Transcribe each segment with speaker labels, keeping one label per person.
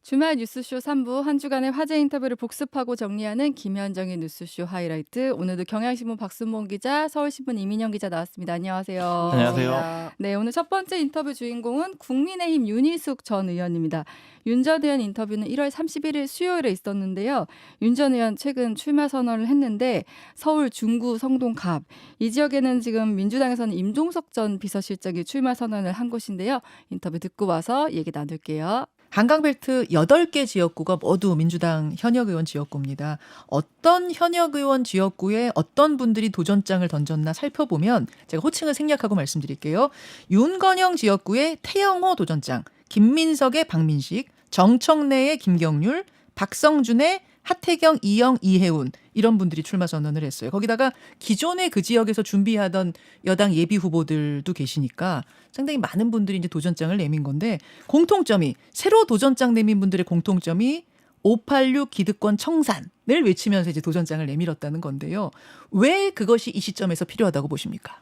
Speaker 1: 주말 뉴스쇼 3부 한 주간의 화제 인터뷰를 복습하고 정리하는 김현정의 뉴스쇼 하이라이트. 오늘도 경향신문 박순봉 기자, 서울신문 이민영 기자 나왔습니다. 안녕하세요.
Speaker 2: 안녕하세요.
Speaker 1: 네, 오늘 첫 번째 인터뷰 주인공은 국민의힘 윤희숙 전 의원입니다. 윤 전 의원 인터뷰는 1월 31일 수요일에 있었는데요. 윤 전 의원 최근 출마 선언을 했는데 서울 중구 성동갑 이 지역에는 지금 민주당에서는 임종석 전 비서실장이 출마 선언을 한 곳인데요. 인터뷰 듣고 와서 얘기 나눌게요.
Speaker 3: 한강벨트 8개 지역구가 모두 민주당 현역 의원 지역구입니다. 어떤 현역 의원 지역구에 어떤 분들이 도전장을 던졌나 살펴보면 제가 호칭을 생략하고 말씀드릴게요. 윤건영 지역구의 태영호 도전장, 김민석의 박민식, 정청래의 김경률, 박성준의 하태경, 이영, 이혜훈 이런 분들이 출마 선언을 했어요. 거기다가 기존에 그 지역에서 준비하던 여당 예비 후보들도 계시니까 상당히 많은 분들이 이제 도전장을 내민 건데 공통점이 새로 도전장 내민 분들의 공통점이 586 기득권 청산을 외치면서 이제 도전장을 내밀었다는 건데요. 왜 그것이 이 시점에서 필요하다고 보십니까?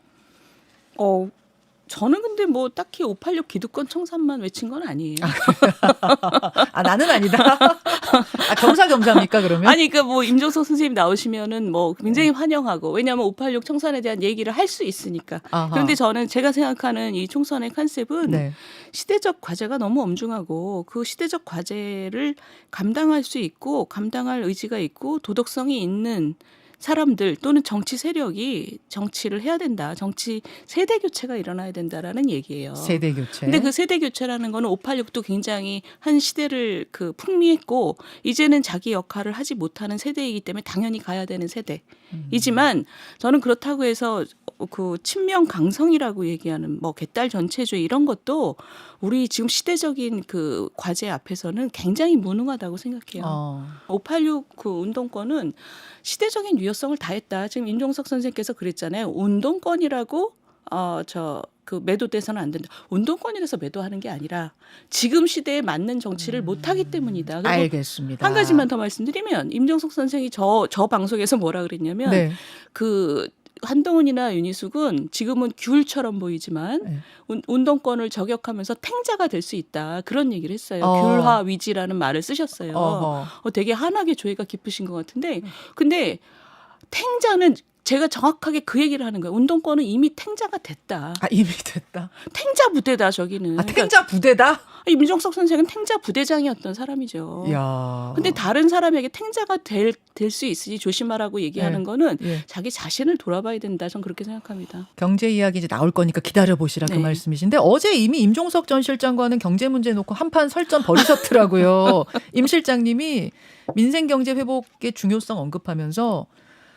Speaker 2: 저는 근데 뭐 딱히 586 기득권 청산만 외친 건 아니에요.
Speaker 3: 아, 나는 아니다. 아, 겸사겸사입니까 그러면?
Speaker 2: 아니 그 뭐 임종석 선생님 나오시면은 뭐 굉장히 환영하고, 왜냐하면 586 청산에 대한 얘기를 할 수 있으니까.
Speaker 3: 아하.
Speaker 2: 그런데 저는 제가 생각하는 이 총선의 컨셉은
Speaker 3: 네.
Speaker 2: 시대적 과제가 너무 엄중하고 그 시대적 과제를 감당할 수 있고 감당할 의지가 있고 도덕성이 있는 사람들 또는 정치 세력이 정치를 해야 된다. 정치 세대 교체가 일어나야 된다라는 얘기예요.
Speaker 3: 세대 교체.
Speaker 2: 근데 그 세대 교체라는 거는 586도 굉장히 한 시대를 그 풍미했고 이제는 자기 역할을 하지 못하는 세대이기 때문에 당연히 가야 되는 세대이지만 저는 그렇다고 해서 그 친명 강성이라고 얘기하는 뭐 개딸 전체주의 이런 것도 우리 지금 시대적인 그 과제 앞에서는 굉장히 무능하다고 생각해요. 586 그 운동권은 시대적인 유효성을 다했다. 지금 임종석 선생님께서 그랬잖아요. 운동권이라고 그 매도돼서는 안 된다. 운동권이라서 매도하는 게 아니라 지금 시대에 맞는 정치를 못하기 때문이다. 그리고
Speaker 3: 알겠습니다.
Speaker 2: 한 가지만 더 말씀드리면 임종석 선생이 저 방송에서 뭐라 그랬냐면
Speaker 3: 네.
Speaker 2: 그 한동훈이나 윤희숙은 지금은 귤처럼 보이지만
Speaker 3: 네.
Speaker 2: 운동권을 저격하면서 탱자가 될 수 있다. 그런 얘기를 했어요.
Speaker 3: 어.
Speaker 2: 귤화 위지라는 말을 쓰셨어요.
Speaker 3: 어허.
Speaker 2: 되게 한하게 조예가 깊으신 것 같은데 근데 탱자는 제가 정확하게 그 얘기를 하는 거예요. 운동권은 이미 탱자가 됐다.
Speaker 3: 아, 이미 됐다.
Speaker 2: 탱자 부대다 저기는.
Speaker 3: 아, 탱자 부대다?
Speaker 2: 임종석 선생은 탱자 부대장이었던 사람이죠.
Speaker 3: 야.
Speaker 2: 근데 다른 사람에게 탱자가 될 수 있으니 조심하라고 얘기하는
Speaker 3: 네.
Speaker 2: 거는
Speaker 3: 예.
Speaker 2: 자기 자신을 돌아봐야 된다. 전 그렇게 생각합니다.
Speaker 3: 경제 이야기 이제 나올 거니까 기다려 보시라 그
Speaker 2: 네.
Speaker 3: 말씀이신데 어제 이미 임종석 전 실장과는 경제 문제 놓고 한판 설전 벌이셨더라고요. 임 실장님이 민생 경제 회복의 중요성 언급하면서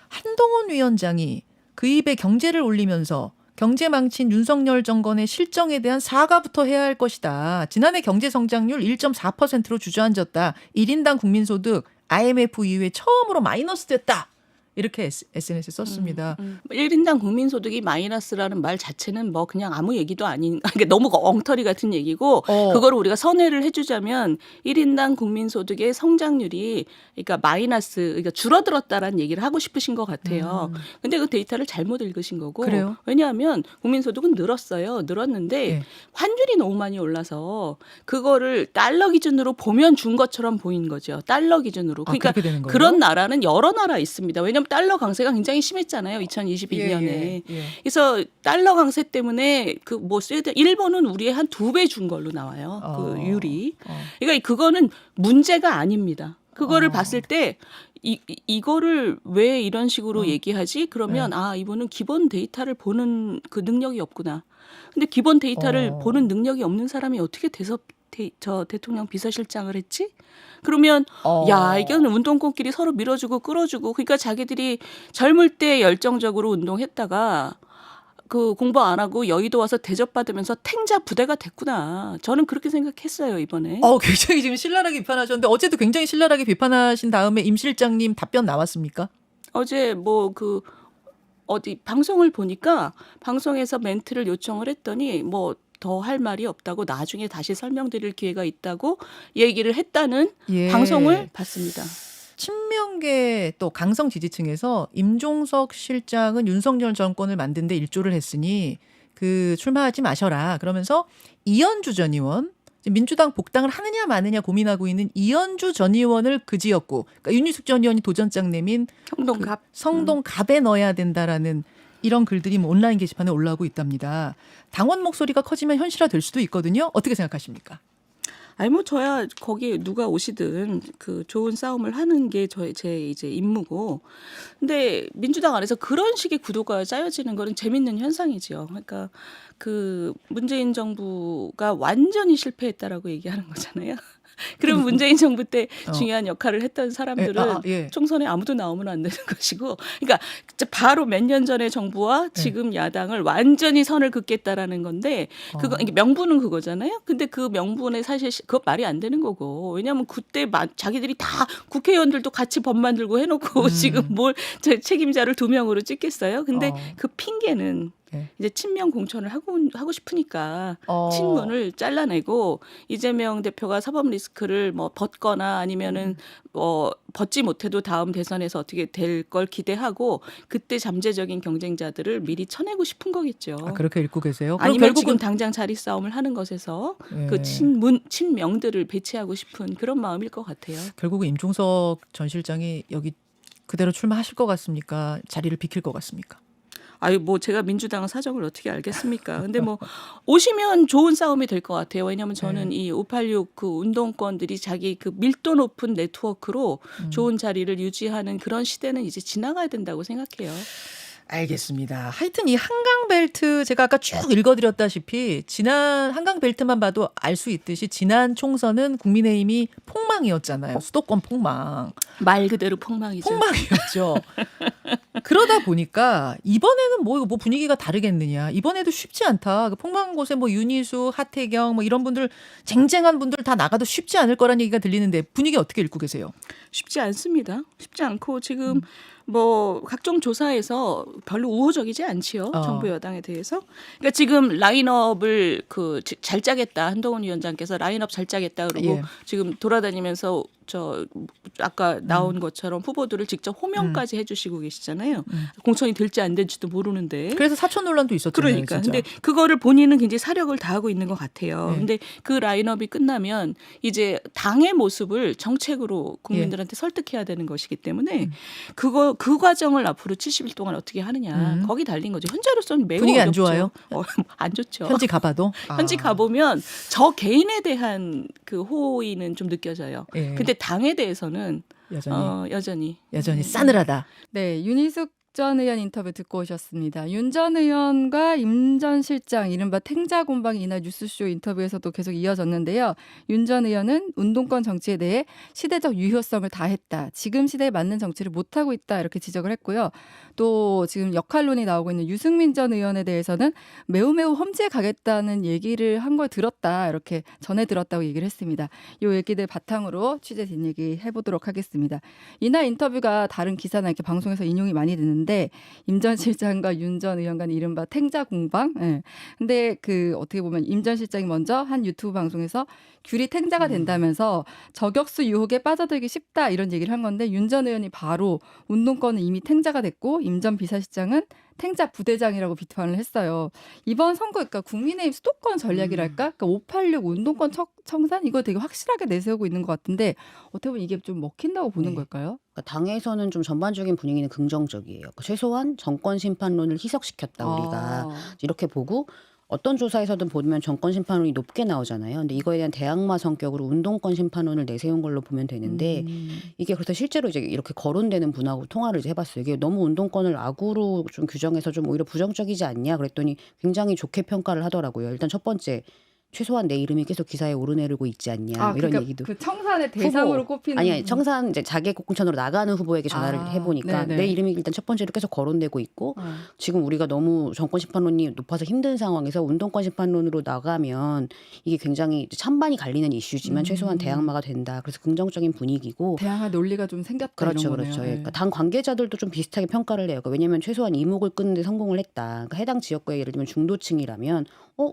Speaker 3: 한동훈 위원장이 그 입에 경제를 올리면서 경제 망친 윤석열 정권의 실정에 대한 사과부터 해야 할 것이다. 지난해 경제 성장률 1.4%로 주저앉았다. 1인당 국민소득 IMF 이후에 처음으로 마이너스 됐다. 이렇게 SNS에 썼습니다.
Speaker 2: 1인당 국민소득이 마이너스라는 말 자체는 뭐 그냥 아무 얘기도 아닌, 그러니까 너무 엉터리 같은 얘기고 그거를 우리가 선회를 해주자면 1인당 국민소득의 성장률이 그러니까 마이너스, 그러니까 줄어들었다라는 얘기를 하고 싶으신 것 같아요. 근데 그 데이터를 잘못 읽으신 거고.
Speaker 3: 그래요?
Speaker 2: 왜냐하면 국민소득은 늘었어요. 늘었는데
Speaker 3: 예.
Speaker 2: 환율이 너무 많이 올라서 그거를 달러 기준으로 보면 준 것처럼 보인 거죠. 달러 기준으로.
Speaker 3: 아,
Speaker 2: 그러니까
Speaker 3: 그렇게 되는 거예요?
Speaker 2: 그런 나라는 여러 나라 있습니다. 왜냐하면 달러 강세가 굉장히 심했잖아요. 2022년에.
Speaker 3: 예, 예.
Speaker 2: 그래서 달러 강세 때문에 그 뭐 스웨덴, 일본은 우리의 한 2배 준 걸로 나와요. 그 율이. 그러니까 그거는 문제가 아닙니다. 그거를 봤을 때 이거를 왜 이런 식으로 얘기하지? 그러면 아, 이분은 기본 데이터를 보는 그 능력이 없구나. 근데 기본 데이터를 보는 능력이 없는 사람이 어떻게 저 대통령 비서실장을 했지? 그러면 야, 이건 운동권끼리 서로 밀어주고 끌어주고, 그러니까 자기들이 젊을 때 열정적으로 운동했다가 그 공부 안 하고 여의도 와서 대접받으면서 탱자 부대가 됐구나. 저는 그렇게 생각했어요, 이번에.
Speaker 3: 굉장히 지금 신랄하게 비판하셨는데 어제도 굉장히 신랄하게 비판하신 다음에 임 실장님 답변 나왔습니까?
Speaker 2: 어제 뭐 그 어디 방송을 보니까 방송에서 멘트를 요청을 했더니 뭐 더 할 말이 없다고 나중에 다시 설명드릴 기회가 있다고 얘기를 했다는
Speaker 3: 예.
Speaker 2: 방송을 봤습니다.
Speaker 3: 친명계 또 강성 지지층에서 임종석 실장은 윤석열 정권을 만든 데 일조를 했으니 그 출마하지 마셔라. 그러면서 이현주 전 의원 지금 민주당 복당을 하느냐 마느냐 고민하고 있는 이현주 전 의원을 그 지역구, 그러니까 윤희숙 전 의원이 도전장 내민
Speaker 2: 성동갑.
Speaker 3: 성동갑에 넣어야 된다라는 이런 글들이 뭐 온라인 게시판에 올라오고 있답니다. 당원 목소리가 커지면 현실화될 수도 있거든요. 어떻게 생각하십니까?
Speaker 2: 아니 뭐 저야 거기 누가 오시든 그 좋은 싸움을 하는 게 제 이제 임무고. 근데 민주당 안에서 그런 식의 구도가 짜여지는 거는 재밌는 현상이지요. 그러니까 그 문재인 정부가 완전히 실패했다라고 얘기하는 거잖아요. 그럼 문재인 정부 때 중요한 역할을 했던 사람들은
Speaker 3: 예.
Speaker 2: 총선에 아무도 나오면 안 되는 것이고, 그러니까 진짜 바로 몇 년 전의 정부와 지금 야당을 완전히 선을 긋겠다라는 건데, 그거 이게 명분은 그거잖아요. 근데 그 명분에 사실 그거 말이 안 되는 거고, 왜냐하면 그때 자기들이 다 국회의원들도 같이 법 만들고 해놓고 지금 뭘 책임자를 2명으로 찍겠어요. 근데 그 핑계는 이제 친명 공천을 하고 싶으니까 친문을 잘라내고 이재명 대표가 사법 리스크를 뭐 벗거나 아니면은 벗지 못해도 다음 대선에서 어떻게 될 걸 기대하고 그때 잠재적인 경쟁자들을 미리 쳐내고 싶은 거겠죠.
Speaker 3: 그렇게 읽고 계세요?
Speaker 2: 아니면
Speaker 3: 결국은
Speaker 2: 지금 당장 자리 싸움을 하는 것에서 그 친명들을 배치하고 싶은 그런 마음일 것 같아요.
Speaker 3: 결국은 임종석 전 실장이 여기 그대로 출마하실 것 같습니까? 자리를 비킬 것 같습니까?
Speaker 2: 아유, 뭐 제가 민주당 사정을 어떻게 알겠습니까? 근데 뭐 오시면 좋은 싸움이 될 것 같아요. 왜냐하면 저는 이 586 그 운동권들이 자기 그 밀도 높은 네트워크로 좋은 자리를 유지하는 그런 시대는 이제 지나가야 된다고 생각해요.
Speaker 3: 알겠습니다. 하여튼 이 한강벨트 제가 아까 쭉 읽어드렸다시피 지난 한강벨트만 봐도 알 수 있듯이 지난 총선은 국민의힘이 폭망이었잖아요. 수도권 폭망.
Speaker 2: 말 그대로 폭망이죠.
Speaker 3: 폭망이었죠. 그러다 보니까 이번에는 뭐 분위기가 다르겠느냐. 이번에도 쉽지 않다. 그 폭망한 곳에 뭐 윤희수, 하태경 뭐 이런 분들 쟁쟁한 분들 다 나가도 쉽지 않을 거란 얘기가 들리는데 분위기 어떻게 읽고 계세요?
Speaker 2: 쉽지 않습니다. 쉽지 않고 지금 뭐 각종 조사에서 별로 우호적이지 않지요. 정부 여당에 대해서. 그러니까 지금 라인업을 그 잘 짜겠다. 한동훈 위원장께서 라인업 잘 짜겠다. 그리고 지금 돌아다니면서 저 아까 나온 것처럼 후보들을 직접 호명까지 해주시고 계시잖아요. 공천이 될지 안 될지도 모르는데.
Speaker 3: 그래서 사촌 논란도 있었잖아요.
Speaker 2: 그러니까.
Speaker 3: 진짜.
Speaker 2: 근데 그거를 본인은 굉장히 사력을 다하고 있는 것 같아요. 근데 그 라인업이 끝나면 이제 당의 모습을 정책으로 국민들한테 설득해야 되는 것이기 때문에 그 과정을 앞으로 70일 동안 어떻게 하느냐. 거기 달린 거죠. 현재로서는 매우
Speaker 3: 분위기
Speaker 2: 어렵죠.
Speaker 3: 안 좋아요?
Speaker 2: 안 좋죠.
Speaker 3: 현지 가봐도?
Speaker 2: 현지 가보면 저 개인에 대한 그 호의는 좀 느껴져요. 근데 당에 대해서는 여전히
Speaker 3: 싸늘하다.
Speaker 1: 네, 윤희숙 전 의원 인터뷰 듣고 오셨습니다. 윤 전 의원과 임 전 실장 이른바 탱자공방이 이날 뉴스쇼 인터뷰에서도 계속 이어졌는데요. 윤 전 의원은 운동권 정치에 대해 시대적 유효성을 다했다. 지금 시대에 맞는 정치를 못하고 있다. 이렇게 지적을 했고요. 또 지금 역할론이 나오고 있는 유승민 전 의원에 대해서는 매우 험지에 가겠다는 얘기를 한 걸 들었다. 이렇게 전해 들었다고 얘기를 했습니다. 이 얘기들 바탕으로 취재 뒷얘기 해보도록 하겠습니다. 이날 인터뷰가 다른 기사나 이렇게 방송에서 인용이 많이 되는데 임 전 실장과 윤 전 의원 간 이른바 탱자 공방. 근데 그 어떻게 보면 임 전 실장이 먼저 한 유튜브 방송에서 귤이 탱자가 된다면서 저격수 유혹에 빠져들기 쉽다 이런 얘기를 한 건데 윤 전 의원이 바로 운동권은 이미 탱자가 됐고 임 전 비서실장은 탱자 부대장이라고 비판을 했어요. 이번 선거 그러니까 국민의힘 수도권 전략이랄까? 그러니까 586 운동권 청산 이거 되게 확실하게 내세우고 있는 것 같은데 어떻게 보면 이게 좀 먹힌다고 보는 걸까요?
Speaker 4: 그러니까 당에서는 좀 전반적인 분위기는 긍정적이에요. 그러니까 최소한 정권 심판론을 희석시켰다 우리가 이렇게 보고 어떤 조사에서든 보면 정권 심판론이 높게 나오잖아요. 근데 이거에 대한 대항마 성격으로 운동권 심판론을 내세운 걸로 보면 되는데 이게 그래서 실제로 이제 이렇게 거론되는 분하고 통화를 이제 해봤어요. 이게 너무 운동권을 악으로 좀 규정해서 좀 오히려 부정적이지 않냐 그랬더니 굉장히 좋게 평가를 하더라고요. 일단 첫 번째 최소한 내 이름이 계속 기사에 오르내리고 있지 않냐 이런
Speaker 1: 그러니까
Speaker 4: 얘기도.
Speaker 1: 그 청산의 대상으로 꼽히는
Speaker 4: 아니 청산 이제 자객 공천으로 나가는 후보에게 전화를 해보니까
Speaker 1: 네네.
Speaker 4: 내 이름이 일단 첫 번째로 계속 거론되고 있고 지금 우리가 너무 정권 심판론이 높아서 힘든 상황에서 운동권 심판론으로 나가면 이게 굉장히 찬반이 갈리는 이슈지만 최소한 대항마가 된다. 그래서 긍정적인 분위기고.
Speaker 1: 대항할 논리가 좀 생겼다
Speaker 4: 그렇죠,
Speaker 1: 이런 거네요.
Speaker 4: 그렇죠. 그러니까 당 관계자들도 좀 비슷하게 평가를 해요. 왜냐하면 최소한 이목을 끄는데 성공을 했다. 그러니까 해당 지역구에 예를 들면 중도층이라면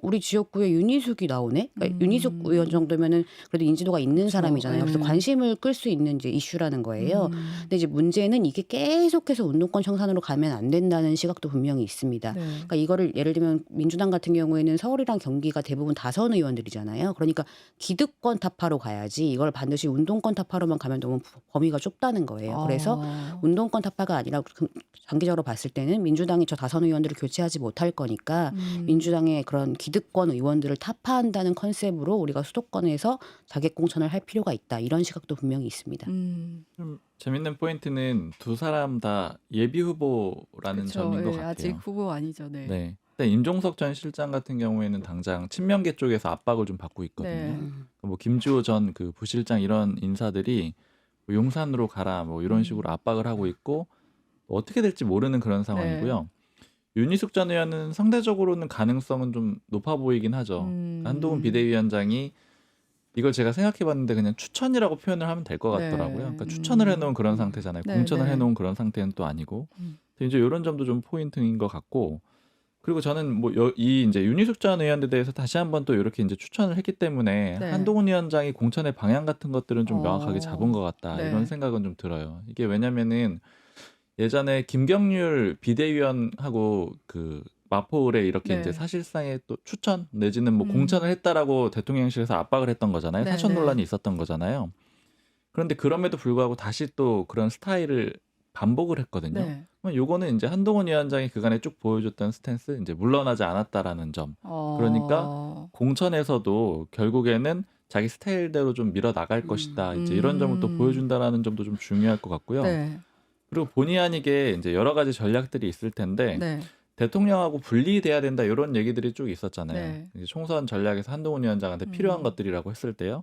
Speaker 4: 우리 지역구에 윤희숙이 나오네. 그러니까 윤희숙 의원 정도면은 그래도 인지도가 있는
Speaker 1: 그렇죠.
Speaker 4: 사람이잖아요. 그래서
Speaker 1: 네.
Speaker 4: 관심을 끌 수 있는 이제 이슈라는 거예요. 근데 이제 문제는 이게 계속해서 운동권 청산으로 가면 안 된다는 시각도 분명히 있습니다.
Speaker 1: 네.
Speaker 4: 그러니까 이거를 예를 들면 민주당 같은 경우에는 서울이랑 경기가 대부분 다선 의원들이잖아요. 그러니까 기득권 타파로 가야지 이걸 반드시 운동권 타파로만 가면 너무 범위가 좁다는 거예요. 그래서 운동권 타파가 아니라 장기적으로 봤을 때는 민주당이 저 다선 의원들을 교체하지 못할 거니까 민주당의 그런 기득권 의원들을 타파한다는 컨셉으로 우리가 수도권에서 자객 공천을 할 필요가 있다. 이런 시각도 분명히 있습니다.
Speaker 5: 좀 재밌는 포인트는 두 사람 다 예비 후보라는
Speaker 1: 그쵸.
Speaker 5: 점인 것
Speaker 1: 예,
Speaker 5: 같아요.
Speaker 1: 아직 후보 아니죠. 네.
Speaker 5: 네. 근데 임종석 전 실장 같은 경우에는 당장 친명계 쪽에서 압박을 좀 받고 있거든요.
Speaker 1: 네.
Speaker 5: 뭐 김주호 전 그 부실장 이런 인사들이 뭐 용산으로 가라 뭐 이런 식으로 압박을 하고 있고 뭐 어떻게 될지 모르는 그런 상황이고요. 윤희숙 전 의원은 상대적으로는 가능성은 좀 높아 보이긴 하죠. 한동훈 비대위원장이 이걸 제가 생각해봤는데 그냥 추천이라고 표현을 하면 될 것 같더라고요. 그러니까 추천을 해놓은 그런 상태잖아요.
Speaker 1: 네,
Speaker 5: 공천을
Speaker 1: 네.
Speaker 5: 해놓은 그런 상태는 또 아니고. 이제 이런 점도 좀 포인트인 것 같고. 그리고 저는 뭐 이 이제 윤희숙 전 의원에 대해서 다시 한번 또 이렇게 이제 추천을 했기 때문에
Speaker 1: 네.
Speaker 5: 한동훈 위원장이 공천의 방향 같은 것들은 좀 명확하게 잡은 것 같다
Speaker 1: 네.
Speaker 5: 이런 생각은 좀 들어요. 이게 왜냐면은 예전에 김경률 비대위원하고 그 마포을에 이렇게
Speaker 1: 네.
Speaker 5: 이제 사실상의 또 추천 내지는 뭐
Speaker 1: 음.
Speaker 5: 공천을 했다라고 대통령실에서 압박을 했던 거잖아요.
Speaker 1: 네,
Speaker 5: 사천
Speaker 1: 네.
Speaker 5: 논란이 있었던 거잖아요. 그런데 그럼에도 불구하고 다시 또 그런 스타일을 반복을 했거든요.
Speaker 1: 네.
Speaker 5: 그럼 요거는 이제 한동훈 위원장이 그간에 쭉 보여줬던 스탠스, 이제 물러나지 않았다라는 점. 그러니까 공천에서도 결국에는 자기 스타일대로 좀 밀어 나갈 것이다. 이제 이런 점을 또 보여준다라는 점도 좀 중요할 것 같고요.
Speaker 1: 네.
Speaker 5: 그리고 본의 아니게 이제 여러 가지 전략들이 있을 텐데
Speaker 1: 네.
Speaker 5: 대통령하고 분리돼야 된다 이런 얘기들이 쭉 있었잖아요.
Speaker 1: 네.
Speaker 5: 이제 총선 전략에서 한동훈 위원장한테 필요한 것들이라고 했을 때요.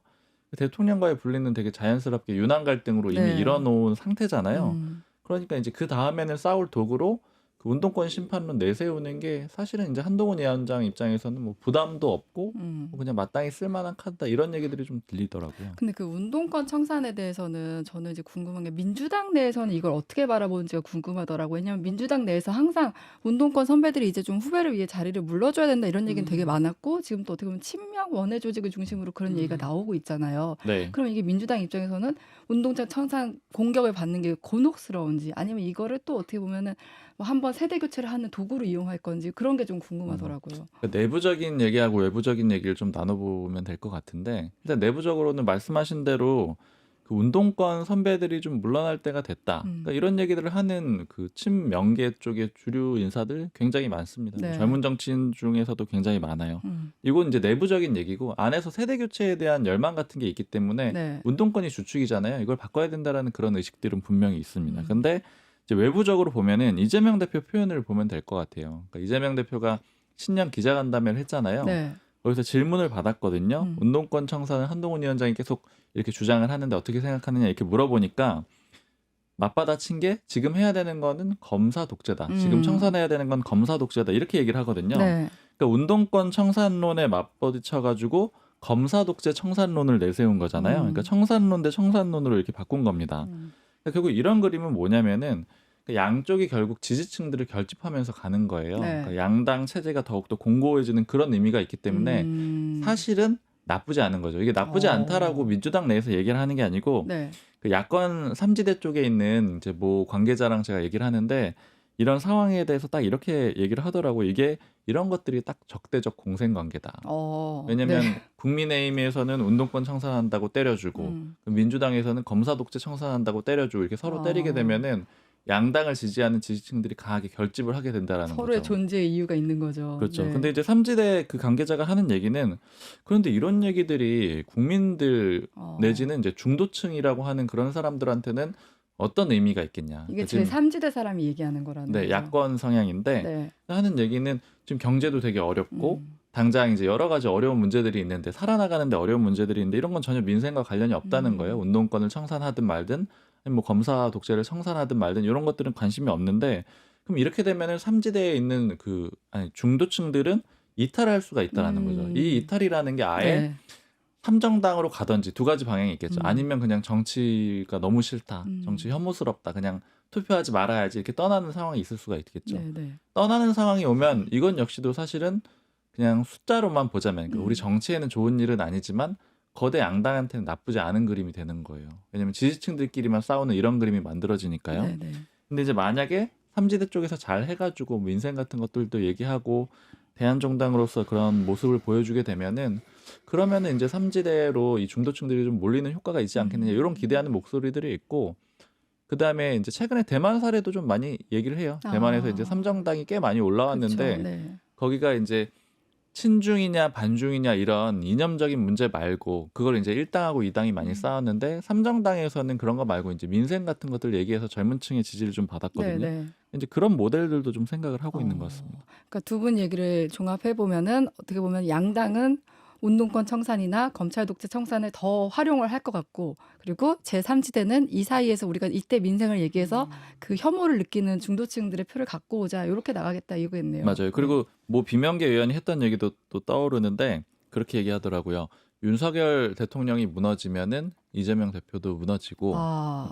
Speaker 5: 대통령과의 분리는 되게 자연스럽게 윤한 갈등으로 이미
Speaker 1: 네.
Speaker 5: 이뤄놓은 상태잖아요. 그러니까 이제 그 다음에는 싸울 도구로 그 운동권 심판론 내세우는 게 사실은 이제 한동훈 위원장 입장에서는 뭐 부담도 없고 뭐 그냥 마땅히 쓸만한 카드다 이런 얘기들이 좀 들리더라고요.
Speaker 1: 근데 그 운동권 청산에 대해서는 저는 이제 궁금한 게 민주당 내에서는 이걸 어떻게 바라보는지가 궁금하더라고요. 왜냐하면 민주당 내에서 항상 운동권 선배들이 이제 좀 후배를 위해 자리를 물러줘야 된다 이런 얘기는 되게 많았고 지금 또 어떻게 보면 친명 원외 조직을 중심으로 그런 얘기가 나오고 있잖아요.
Speaker 5: 네.
Speaker 1: 그럼 이게 민주당 입장에서는 운동권 청산 공격을 받는 게 곤혹스러운지 아니면 이거를 또 어떻게 보면은 뭐 한번 세대 교체를 하는 도구로 이용할 건지 그런 게 좀 궁금하더라고요.
Speaker 5: 그러니까 내부적인 얘기하고 외부적인 얘기를 좀 나눠보면 될 것 같은데 일단 내부적으로는 말씀하신 대로 그 운동권 선배들이 좀 물러날 때가 됐다. 그러니까 이런 얘기들을 하는 그 친명계 쪽의 주류 인사들 굉장히 많습니다.
Speaker 1: 네.
Speaker 5: 젊은 정치인 중에서도 굉장히 많아요. 이건 이제 내부적인 얘기고 안에서 세대 교체에 대한 열망 같은 게 있기 때문에
Speaker 1: 네.
Speaker 5: 운동권이 주축이잖아요. 이걸 바꿔야 된다라는 그런 의식들은 분명히 있습니다. 근데 이제 외부적으로 보면은 이재명 대표 표현을 보면 될 것 같아요. 그러니까 이재명 대표가 신년 기자간담회를 했잖아요.
Speaker 1: 네.
Speaker 5: 거기서 질문을 받았거든요. 운동권 청산을 한동훈 위원장이 계속 이렇게 주장을 하는데 어떻게 생각하느냐 이렇게 물어보니까 맞받아친 게 지금 해야 되는 거는 검사 독재다. 지금 청산해야 되는 건 검사 독재다. 이렇게 얘기를 하거든요.
Speaker 1: 네.
Speaker 5: 그러니까 운동권 청산론에 맞부딪혀가지고 검사 독재 청산론을 내세운 거잖아요. 그러니까 청산론 대 청산론으로 이렇게 바꾼 겁니다. 그러니까 결국 이런 그림은 뭐냐면은 양쪽이 결국 지지층들을 결집하면서 가는 거예요.
Speaker 1: 네.
Speaker 5: 그러니까 양당 체제가 더욱더 공고해지는 그런 의미가 있기 때문에 사실은 나쁘지 않은 거죠. 이게 나쁘지 않다라고 민주당 내에서 얘기를 하는 게 아니고
Speaker 1: 네.
Speaker 5: 그 야권 삼지대 쪽에 있는 이제 뭐 관계자랑 제가 얘기를 하는데 이런 상황에 대해서 딱 이렇게 얘기를 하더라고. 이게 이런 것들이 딱 적대적 공생 관계다. 왜냐면
Speaker 1: 네.
Speaker 5: 국민의힘에서는 운동권 청산한다고 때려주고 민주당에서는 검사 독재 청산한다고 때려주고 이렇게 서로 때리게 되면은 양당을 지지하는 지지층들이 강하게 결집을 하게 된다라는
Speaker 1: 서로의
Speaker 5: 거죠.
Speaker 1: 존재의 이유가 있는 거죠.
Speaker 5: 그렇죠.
Speaker 1: 네.
Speaker 5: 근데 이제 삼지대 그 관계자가 하는 얘기는 그런데 이런 얘기들이 국민들 내지는 이제 중도층이라고 하는 그런 사람들한테는 어떤 의미가 있겠냐.
Speaker 1: 이게
Speaker 5: 지금
Speaker 1: 제3지대 사람이 얘기하는 거라는
Speaker 5: 네,
Speaker 1: 거죠.
Speaker 5: 야권 성향인데
Speaker 1: 네.
Speaker 5: 하는 얘기는 지금 경제도 되게 어렵고 당장 이제 여러 가지 어려운 문제들이 있는데 살아나가는데 어려운 문제들이 있는데 이런 건 전혀 민생과 관련이 없다는 거예요. 운동권을 청산하든 말든 아니면 뭐 검사 독재를 청산하든 말든 이런 것들은 관심이 없는데 그럼 이렇게 되면은 삼지대에 있는 그 중도층들은 이탈할 수가 있다라는 거죠. 이 이탈이라는 게 아예
Speaker 1: 네.
Speaker 5: 삼정당으로 가든지 두 가지 방향이 있겠죠. 아니면 그냥 정치가 너무 싫다, 정치 혐오스럽다, 그냥 투표하지 말아야지 이렇게 떠나는 상황이 있을 수가 있겠죠.
Speaker 1: 네, 네.
Speaker 5: 떠나는 상황이 오면 이건 역시도 사실은 그냥 숫자로만 보자면 그러니까 우리
Speaker 1: 음.
Speaker 5: 정치에는 좋은 일은 아니지만 거대 양당한테는 나쁘지 않은 그림이 되는 거예요. 왜냐하면 지지층들끼리만 싸우는 이런 그림이 만들어지니까요.
Speaker 1: 네네.
Speaker 5: 근데 이제 만약에 삼지대 쪽에서 잘 해가지고 민생 같은 것들도 얘기하고 대한정당으로서 그런 모습을 보여주게 되면은 그러면은 이제 삼지대로 이 중도층들이 좀 몰리는 효과가 있지 않겠느냐 이런 기대하는 목소리들이 있고 그 다음에 이제 최근에 대만 사례도 좀 많이 얘기를 해요. 대만에서 이제 삼정당이 꽤 많이 올라왔는데
Speaker 1: 그쵸. 네.
Speaker 5: 거기가 이제 친중이냐 반중이냐 이런 이념적인 문제 말고 그걸 이제 1당하고 2당이 많이 싸웠는데 삼정당에서는 그런 거 말고 이제 민생 같은 것들 얘기해서 젊은 층의 지지를 좀 받았거든요.
Speaker 1: 네네.
Speaker 5: 이제 그런 모델들도 좀 생각을 하고 있는 것 같습니다.
Speaker 1: 그러니까 두 분 얘기를 종합해 보면은 어떻게 보면 양당은 운동권 청산이나 검찰 독재 청산을 더 활용을 할 것 같고 그리고 제3지대는 이 사이에서 우리가 이때 민생을 얘기해서 그 혐오를 느끼는 중도층들의 표를 갖고 오자 이렇게 나가겠다 이거겠네요.
Speaker 5: 맞아요. 그리고 뭐 비명계 의원이 했던 얘기도 또 떠오르는데 그렇게 얘기하더라고요. 윤석열 대통령이 무너지면은 이재명 대표도 무너지고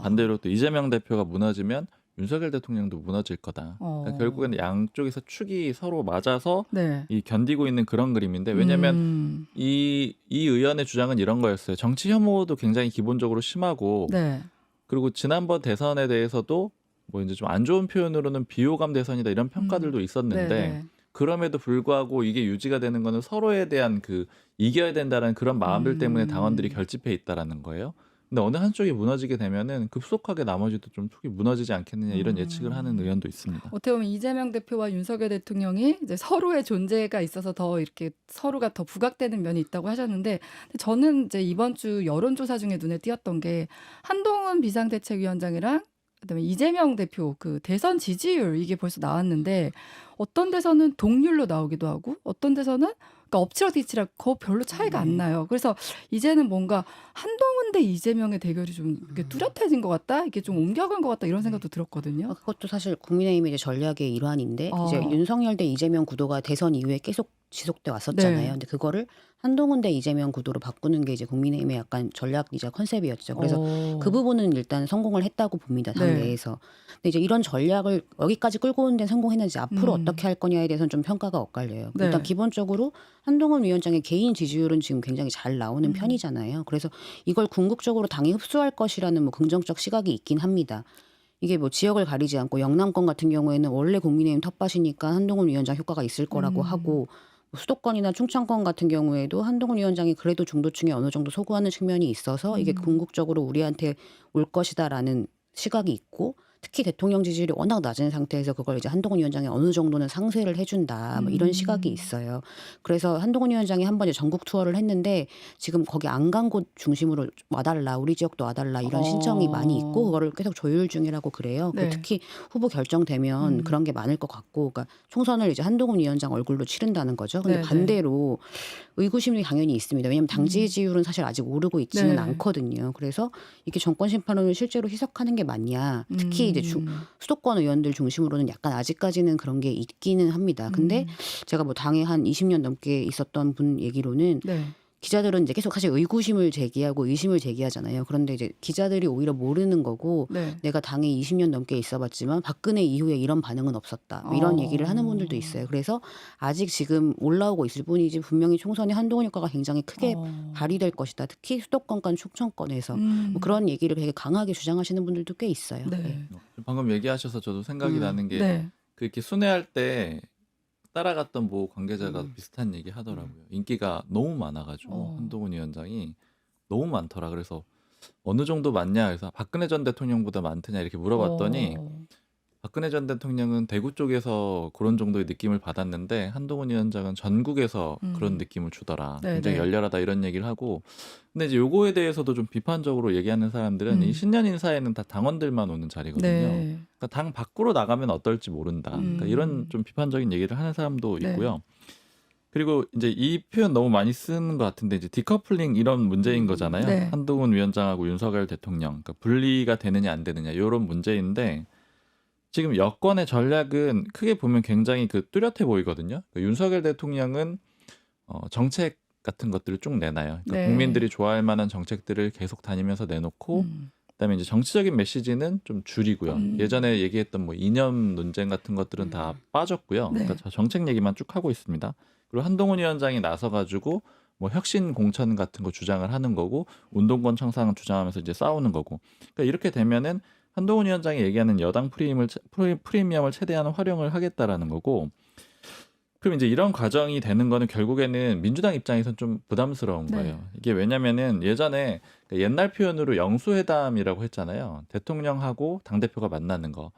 Speaker 5: 반대로 또 이재명 대표가 무너지면 윤석열 대통령도 무너질 거다. 그러니까 결국에는 양쪽에서 축이 서로 맞아서
Speaker 1: 네.
Speaker 5: 이 견디고 있는 그런 그림인데 왜냐하면 이 의원의 주장은 이런 거였어요. 정치 혐오도 굉장히 기본적으로 심하고
Speaker 1: 네.
Speaker 5: 그리고 지난번 대선에 대해서도 뭐 이제 좀 안 좋은 표현으로는 비호감 대선이다 이런 평가들도 있었는데
Speaker 1: 네네.
Speaker 5: 그럼에도 불구하고 이게 유지가 되는 거는 서로에 대한 그 이겨야 된다는 그런 마음들 때문에 당원들이 결집해 있다라는 거예요. 근데 어느 한쪽이 무너지게 되면은 급속하게 나머지도 좀 축이 무너지지 않겠느냐 이런 예측을 하는 의원도 있습니다.
Speaker 1: 어떻게 보면 이재명 대표와 윤석열 대통령이 이제 서로의 존재가 있어서 더 이렇게 서로가 더 부각되는 면이 있다고 하셨는데 저는 이제 이번 주 여론조사 중에 눈에 띄었던 게 한동훈 비상대책위원장이랑 그다음에 이재명 대표 그 대선 지지율 이게 벌써 나왔는데 어떤 데서는 동률로 나오기도 하고 어떤 데서는 그러니까 엎치락뒤치락 거 별로 차이가 안 나요. 그래서 이제는 뭔가 한동훈 대 이재명의 대결이 좀 이게 뚜렷해진 것 같다, 이게 좀 옮겨간 것 같다 이런 생각도 들었거든요.
Speaker 4: 그것도 사실 국민의힘의 이제 전략의 일환인데 이제 윤석열 대 이재명 구도가 대선 이후에 계속 지속돼 왔었잖아요.
Speaker 1: 네.
Speaker 4: 근데 그거를 한동훈 대 이재명 구도로 바꾸는 게 이제 국민의힘의 약간 전략이자 컨셉이었죠. 그래서 그 부분은 일단 성공을 했다고 봅니다. 당
Speaker 1: 네.
Speaker 4: 내에서. 근데 이제 이런 전략을 여기까지 끌고 오는 데 성공했는지 앞으로 어떻게 할 거냐에 대해서는 좀 평가가 엇갈려요.
Speaker 1: 네.
Speaker 4: 일단 기본적으로 한동훈 위원장의 개인 지지율은 지금 굉장히 잘 나오는 편이잖아요. 그래서 이걸 궁극적으로 당이 흡수할 것이라는 뭐 긍정적 시각이 있긴 합니다. 이게 뭐 지역을 가리지 않고 영남권 같은 경우에는 원래 국민의힘 텃밭이니까 한동훈 위원장 효과가 있을 거라고 하고 뭐 수도권이나 충청권 같은 경우에도 한동훈 위원장이 그래도 중도층에 어느 정도 소구하는 측면이 있어서 이게 궁극적으로 우리한테 올 것이다라는 시각이 있고 특히 대통령 지지율이 워낙 낮은 상태에서 그걸 이제 한동훈 위원장이 어느 정도는 상쇄를 해준다 뭐 이런 시각이 있어요. 그래서 한동훈 위원장이 한 번 이제 전국 투어를 했는데 지금 거기 안 간 곳 중심으로 와달라, 우리 지역도 와달라 이런 신청이 많이 있고 그거를 계속 조율 중이라고 그래요.
Speaker 1: 네.
Speaker 4: 특히 후보 결정되면 그런 게 많을 것 같고, 그러니까 총선을 이제 한동훈 위원장 얼굴로 치른다는 거죠. 근데
Speaker 1: 네,
Speaker 4: 반대로 의구심이 당연히 있습니다. 왜냐하면 당 지지율은 사실 아직 오르고 있지는
Speaker 1: 네.
Speaker 4: 않거든요. 그래서 이게 정권 심판론을 실제로 희석하는 게 맞냐? 특히 이제 수도권 의원들 중심으로는 약간 아직까지는 그런 게 있기는 합니다. 근데 제가 뭐 당에 한 20년 넘게 있었던 분 얘기로는
Speaker 1: 네.
Speaker 4: 기자들은 이제 계속 사실 의구심을 제기하고 의심을 제기하잖아요. 그런데 이제 기자들이 오히려 모르는 거고
Speaker 1: 네.
Speaker 4: 내가 당에 20년 넘게 있어봤지만 박근혜 이후에 이런 반응은 없었다. 뭐 이런 얘기를 하는 분들도 있어요. 그래서 아직 지금 올라오고 있을 뿐이지 분명히 총선에 한동훈 효과가 굉장히 크게 발휘될 것이다. 특히 수도권과 충청권에서 뭐 그런 얘기를 되게 강하게 주장하시는 분들도 꽤 있어요.
Speaker 1: 네.
Speaker 4: 네.
Speaker 5: 방금 얘기하셔서 저도 생각이 나는 게
Speaker 1: 네.
Speaker 5: 그렇게 순회할 때 따라갔던 모 관계자가 비슷한 얘기 하더라고요. 인기가 너무 많아가지고 한동훈 위원장이 너무 많더라. 그래서 어느 정도 많냐 그래서 박근혜 전 대통령보다 많더냐 이렇게 물어봤더니 박근혜 전 대통령은 대구 쪽에서 그런 정도의 느낌을 받았는데 한동훈 위원장은 전국에서 그런 느낌을 주더라.
Speaker 1: 네,
Speaker 5: 굉장히
Speaker 1: 네.
Speaker 5: 열렬하다 이런 얘기를 하고 근데 이제 요거에 대해서도 좀 비판적으로 얘기하는 사람들은 이 신년 인사에는 다 당원들만 오는 자리거든요.
Speaker 1: 네.
Speaker 5: 그러니까 당 밖으로 나가면 어떨지 모른다. 그러니까 이런 좀 비판적인 얘기를 하는 사람도
Speaker 1: 네.
Speaker 5: 있고요. 그리고 이제 이 표현 너무 많이 쓰는 것 같은데 이제 디커플링 이런 문제인 거잖아요.
Speaker 1: 네.
Speaker 5: 한동훈 위원장하고 윤석열 대통령, 그러니까 분리가 되느냐 안 되느냐 이런 문제인데 지금 여권의 전략은 크게 보면 굉장히 그 뚜렷해 보이거든요. 그러니까 윤석열 대통령은 정책 같은 것들을 쭉 내놔요. 그러니까
Speaker 1: 네.
Speaker 5: 국민들이 좋아할 만한 정책들을 계속 다니면서 내놓고 그다음에 이제 정치적인 메시지는 좀 줄이고요. 예전에 얘기했던 뭐 이념 논쟁 같은 것들은 다 빠졌고요.
Speaker 1: 네.
Speaker 5: 그러니까 정책 얘기만 쭉 하고 있습니다. 그리고 한동훈 위원장이 나서가지고 뭐 혁신 공천 같은 거 주장을 하는 거고 운동권 청산을 주장하면서 이제 싸우는 거고. 그러니까 이렇게 되면은 한동훈 위원장이 얘기하는 여당 프리미엄을 최대한 활용을 하겠다라는 거고. 그럼 이제 이런 과정이 되는 거는 결국에는 민주당 입장에선 좀 부담스러운
Speaker 1: 네.
Speaker 5: 거예요. 이게 왜냐면은 예전에 옛날 표현으로 영수회담이라고 했잖아요. 대통령하고 당대표가 만나는 거.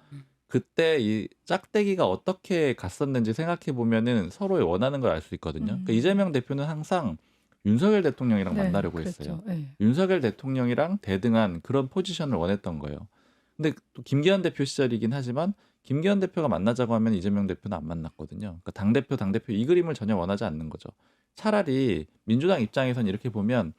Speaker 5: 그때 이 짝대기가 어떻게 갔었는지 생각해 보면은 서로의 원하는 걸 알 수 있거든요. 그러니까 이재명 대표는 항상 윤석열 대통령이랑
Speaker 1: 네,
Speaker 5: 만나려고
Speaker 1: 그랬죠.
Speaker 5: 했어요.
Speaker 1: 네.
Speaker 5: 윤석열 대통령이랑 대등한 그런 포지션을 원했던 거예요. 근데 또 김기현 대표 시절이긴 하지만 김기현 대표가 만나자고 하면 이재명 대표는 안 만났거든요. 그러니까 당대표 이 그림을 전혀 원하지 않는 거죠. 차라리 민주당 입장에선 이렇게 보면